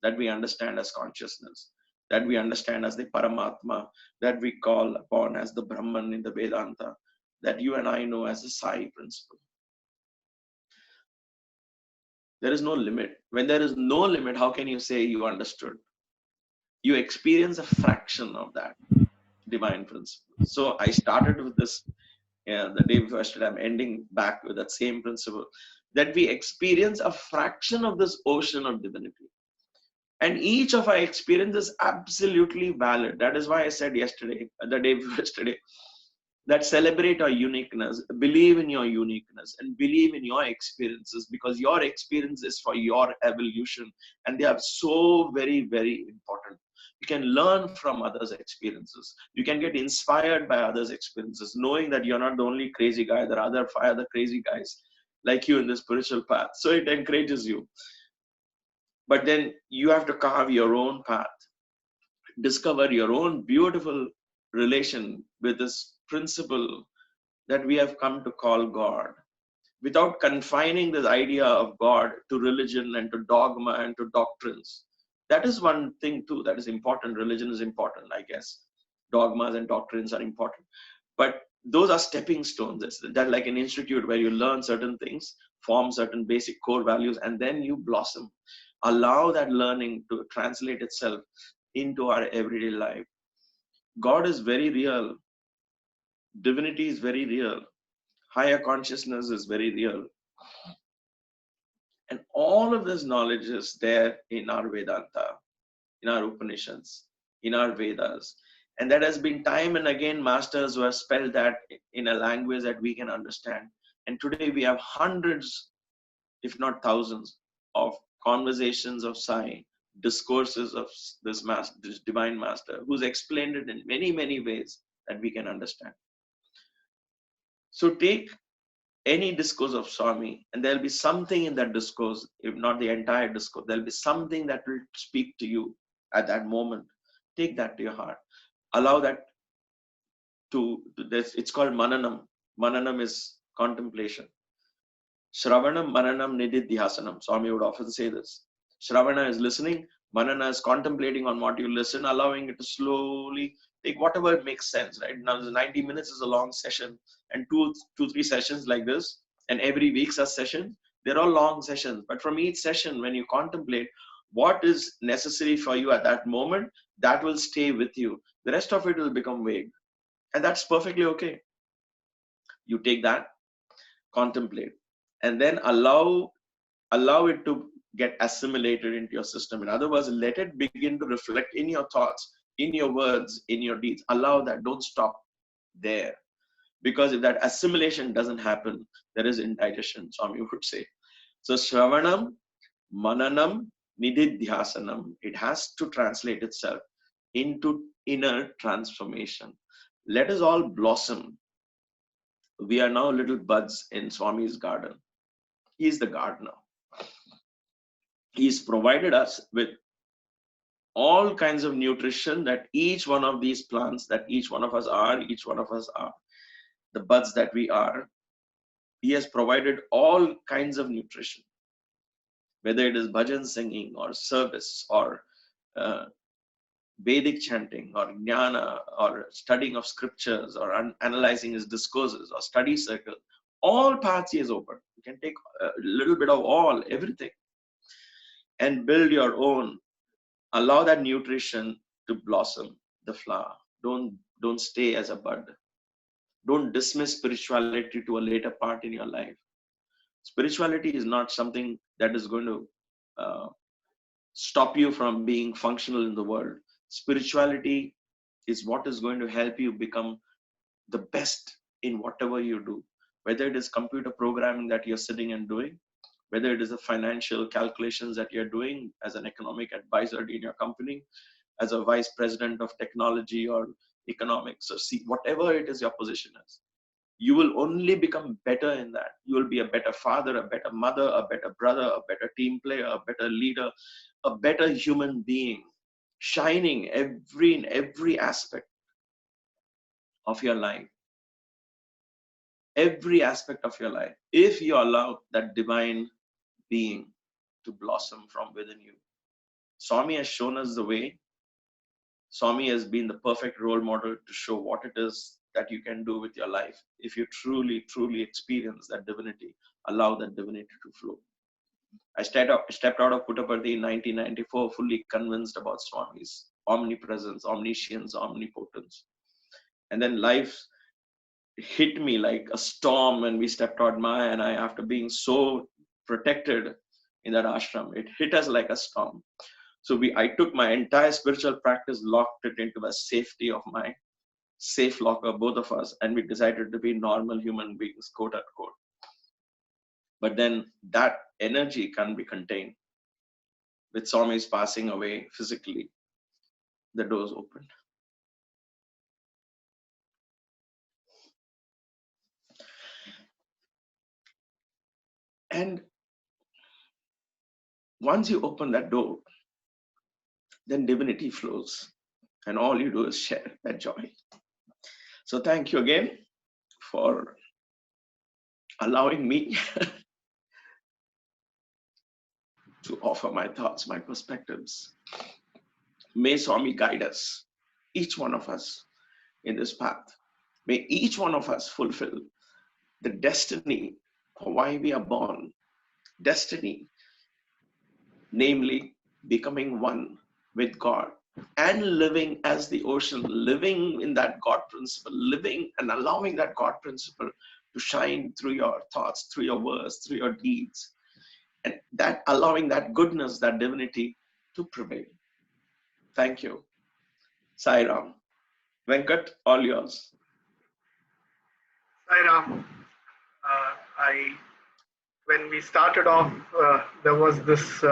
that we understand as consciousness, that we understand as the Paramatma, that we call upon as the Brahman in the Vedanta, that you and I know as the Sai principle. There is no limit. When there is no limit, how can you say you understood? You experience a fraction of that divine principle. So I started with this the day before yesterday. I'm ending back with that same principle, that we experience a fraction of this ocean of divinity. And each of our experiences is absolutely valid. That is why I said yesterday, the day before yesterday, that celebrate our uniqueness, believe in your uniqueness, and believe in your experiences, because your experience is for your evolution, and they are so very, very important. You can learn from others' experiences. You can get inspired by others' experiences, knowing that you're not the only crazy guy. There are other 5 other crazy guys like you in the spiritual path. So it encourages you. But then you have to carve your own path, discover your own beautiful relation with this principle that we have come to call God, without confining this idea of God to religion and to dogma and to doctrines. That is one thing too that is important. Religion is important, I guess. Dogmas and doctrines are important. But those are stepping stones. That's like an institute where you learn certain things, form certain basic core values, and then you blossom. Allow that learning to translate itself into our everyday life. God is very real. Divinity is very real. Higher consciousness is very real. And all of this knowledge is there in our Vedanta, in our Upanishads, in our Vedas. And that has been time and again masters who have spelled that in a language that we can understand. And today we have hundreds, if not thousands, of conversations of Sai, discourses of this divine master, who's explained it in many, many ways that we can understand. So take any discourse of Swami, and there'll be something in that discourse, if not the entire discourse, there'll be something that will speak to you at that moment. Take that to your heart. Allow that to this. It's called mananam. Mananam is contemplation. Shravanam, mananam, nididhyasanam. Swami would often say this. Shravana is listening. Manana is contemplating on what you listen, allowing it to slowly take whatever makes sense, right? Now, 90 minutes is a long session, and two, 3 sessions like this, and every week's a session. They're all long sessions. But from each session, when you contemplate what is necessary for you at that moment, that will stay with you. The rest of it will become vague. And that's perfectly okay. You take that, contemplate, and then allow it to get assimilated into your system. In other words, let it begin to reflect in your thoughts, in your words, in your deeds. Allow that. Don't stop there. Because if that assimilation doesn't happen, there is indigestion, Swami would say. So Shravanam, Mananam, Nididhyasanam, it has to translate itself into inner transformation. Let us all blossom. We are now little buds in Swami's garden. He is the gardener. He's provided us with all kinds of nutrition that each one of these plants, that each one of us are, the buds that we are. He has provided all kinds of nutrition, whether it is bhajan singing or service or Vedic chanting or jnana or studying of scriptures or analyzing his discourses or study circle. All paths he has opened. You can take a little bit of all, everything, and build your own. Allow that nutrition to blossom the flower. Don't stay as a bud. Don't dismiss spirituality to a later part in your life. Spirituality is not something that is going to stop you from being functional in the world. Spirituality is what is going to help you become the best in whatever you do. Whether it is computer programming that you're sitting and doing, whether it is the financial calculations that you're doing as an economic advisor in your company, as a vice president of technology or economics, or see whatever it is your position is. You will only become better in that. You will be a better father, a better mother, a better brother, a better team player, a better leader, a better human being, shining in every aspect of your life. Every aspect of your life, if you allow that divine being to blossom from within you. Swami has shown us the way. Swami has been the perfect role model to show what it is that you can do with your life. If you truly, truly experience that divinity, allow that divinity to flow. I stepped out of Puttaparthi in 1994, fully convinced about Swami's omnipresence, omniscience, omnipotence. And then life hit me like a storm when we stepped out, Maya and I, after being so protected in that ashram. It hit us like a storm. So I took my entire spiritual practice, locked it into the safety of my safe locker, both of us, and we decided to be normal human beings, quote unquote. But then that energy can be contained. With Swami's passing away physically, the doors opened. And once you open that door, then divinity flows, and all you do is share that joy. So thank you again for allowing me to offer my thoughts, my perspectives. May Swami guide us, each one of us, in this path. May each one of us fulfill the destiny for why we are born. Destiny, namely becoming one with God and living as the ocean, living in that God principle, living and allowing that God principle to shine through your thoughts, through your words, through your deeds, and that allowing that goodness, that divinity to prevail. Thank you. Sai Ram. Venkat, all yours. Sai Ram. When we started off, there was this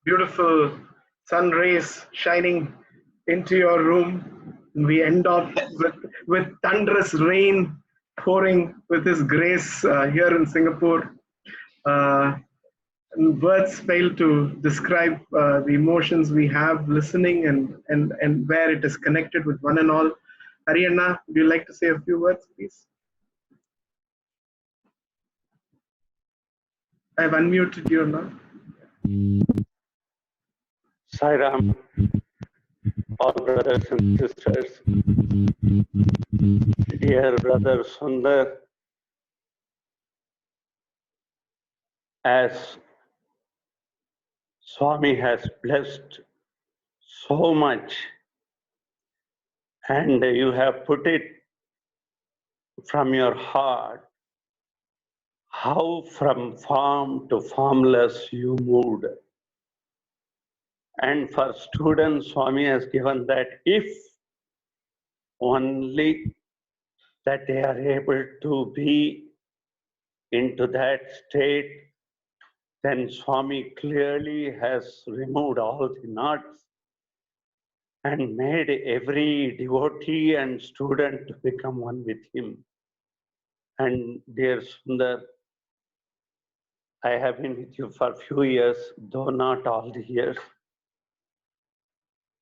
beautiful sun rays shining into your room. We end off with thunderous rain pouring with His grace here in Singapore. And words fail to describe the emotions we have listening and where it is connected with one and all. Ariana, would you like to say a few words, please? I've unmuted you now. Sai Ram, all brothers and sisters, dear brother Sundar, as Swami has blessed so much and you have put it from your heart, how from form to formless you moved. And for students, Swami has given that if only that they are able to be into that state, then Swami clearly has removed all the knots and made every devotee and student to become one with him. And dear Sundar, I have been with you for a few years, though not all the years,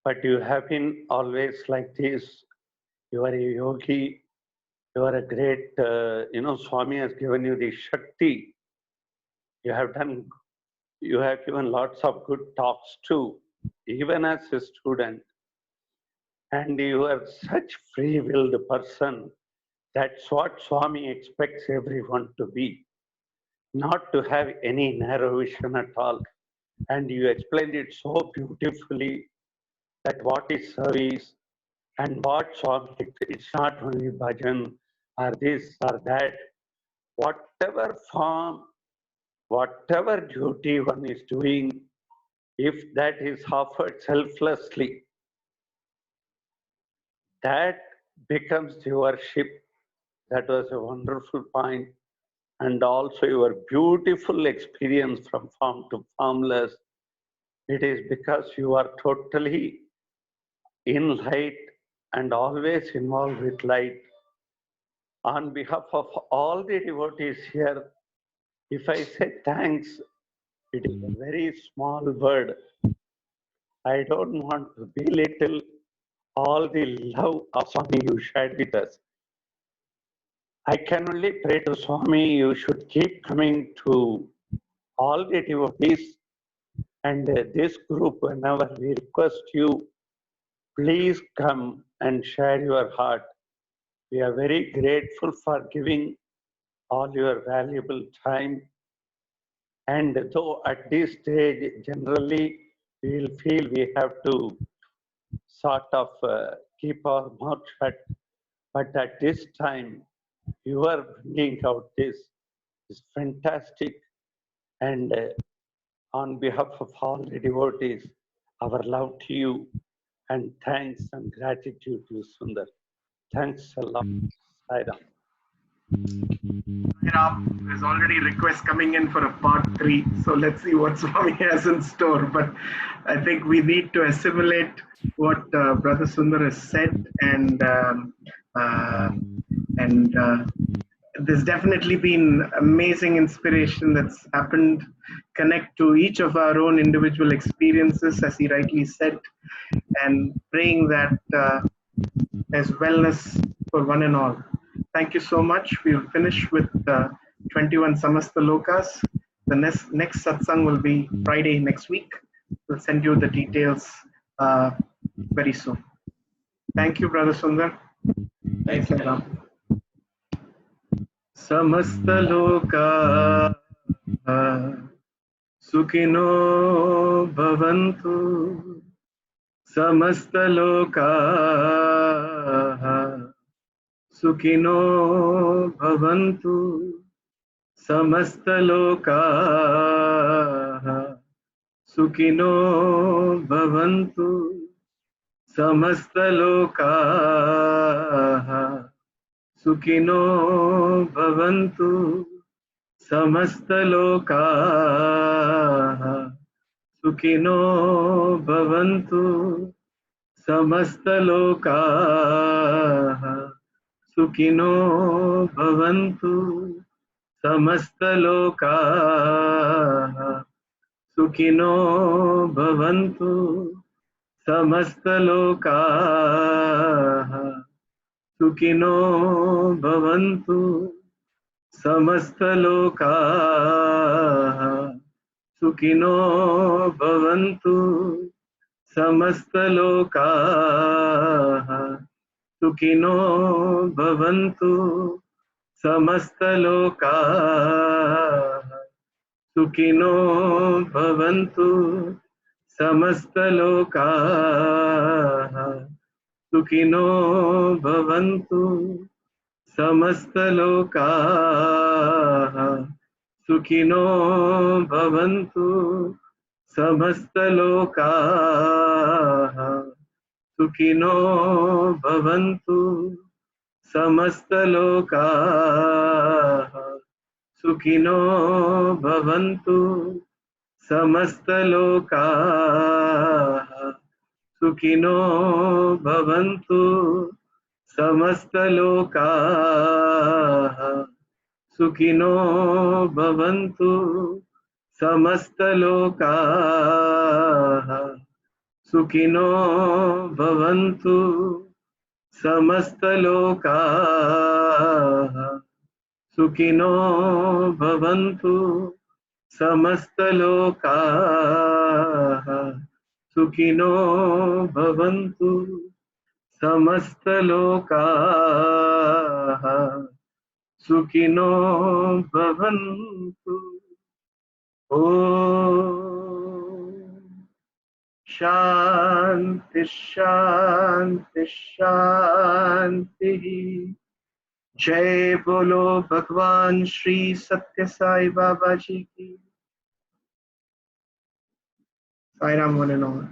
but you have been always like this. You are a yogi, you are a great, Swami has given you the Shakti. You have given lots of good talks too, even as a student. And you are such free-willed person. That's what Swami expects everyone to be. Not to have any narrow vision at all. And you explained it so beautifully that what is service and what Swami, it's not only bhajan or this or that. Whatever form, whatever duty one is doing, if that is offered selflessly, that becomes your worship. That was a wonderful point. And also your beautiful experience from form to formless. It is because you are totally in light and always involved with light. On behalf of all the devotees here, if I say thanks, it is a very small word. I don't want to belittle all the love of Swami you shared with us. I can only pray to Swami, you should keep coming to all the devotees and this group, whenever we request you, please come and share your heart. We are very grateful for giving all your valuable time. And though at this stage, generally, we will feel we have to sort of keep our mouth shut. But at this time, you are bringing out this is fantastic. And on behalf of all the devotees, our love to you and thanks and gratitude to Sundar. Thanks a lot, Sai Ram. There's already requests coming in for a part 3, so let's see what Swami has in store. But I think we need to assimilate what Brother Sundar has said, and there's definitely been amazing inspiration that's happened. Connect to each of our own individual experiences, as he rightly said, and praying that there's wellness for one and all. Thank you so much. We'll finish with 21 Samasta Lokas. The next satsang will be Friday next week. We'll send you the details very soon. Thank you, Brother Sundar. Thank you. Samasta Loka Sukhino Bhavantu. Samasta Loka Sukhino Bhavantu. Samasta Loka Sukhino Bhavantu. Samasta Loka Sukhino Bhavantu. Samasta Loka Sukhino Bhavantu. Samasta Loka सुखिनो भवन्तु समस्तलोकाः सुखिनो भवन्तु समस्तलोकाः सुखिनो भवन्तु समस्तलोकाः सुखिनो भवन्तु समस्तलोकाः सुखिनो भवन्तु समस्तलोकाः सुखिनो भवन्तु समस्तलोकाः सुखिनो भवन्तु समस्तलोकाः सुखिनो भवन्तु समस्तलोकाः सुखिनो भवन्तु समस्तलोकाः सुखिनो भवन्तु समस्तलोकाः सुखिनो भवन्तु समस्तलोकाः सुखिनो भवन्तु समस्तलोकाः सुखिनो भवन्तु समस्तलोकाः सुखिनो भवन्तु समस्तलोकाः सुखिनो भवन्तु समस्तलोकाः सुखिनो भवन्तु। ॐ शांति शांति शांति। जय बोलो भगवान श्री सत्य साई बाबा जी की। साई राम।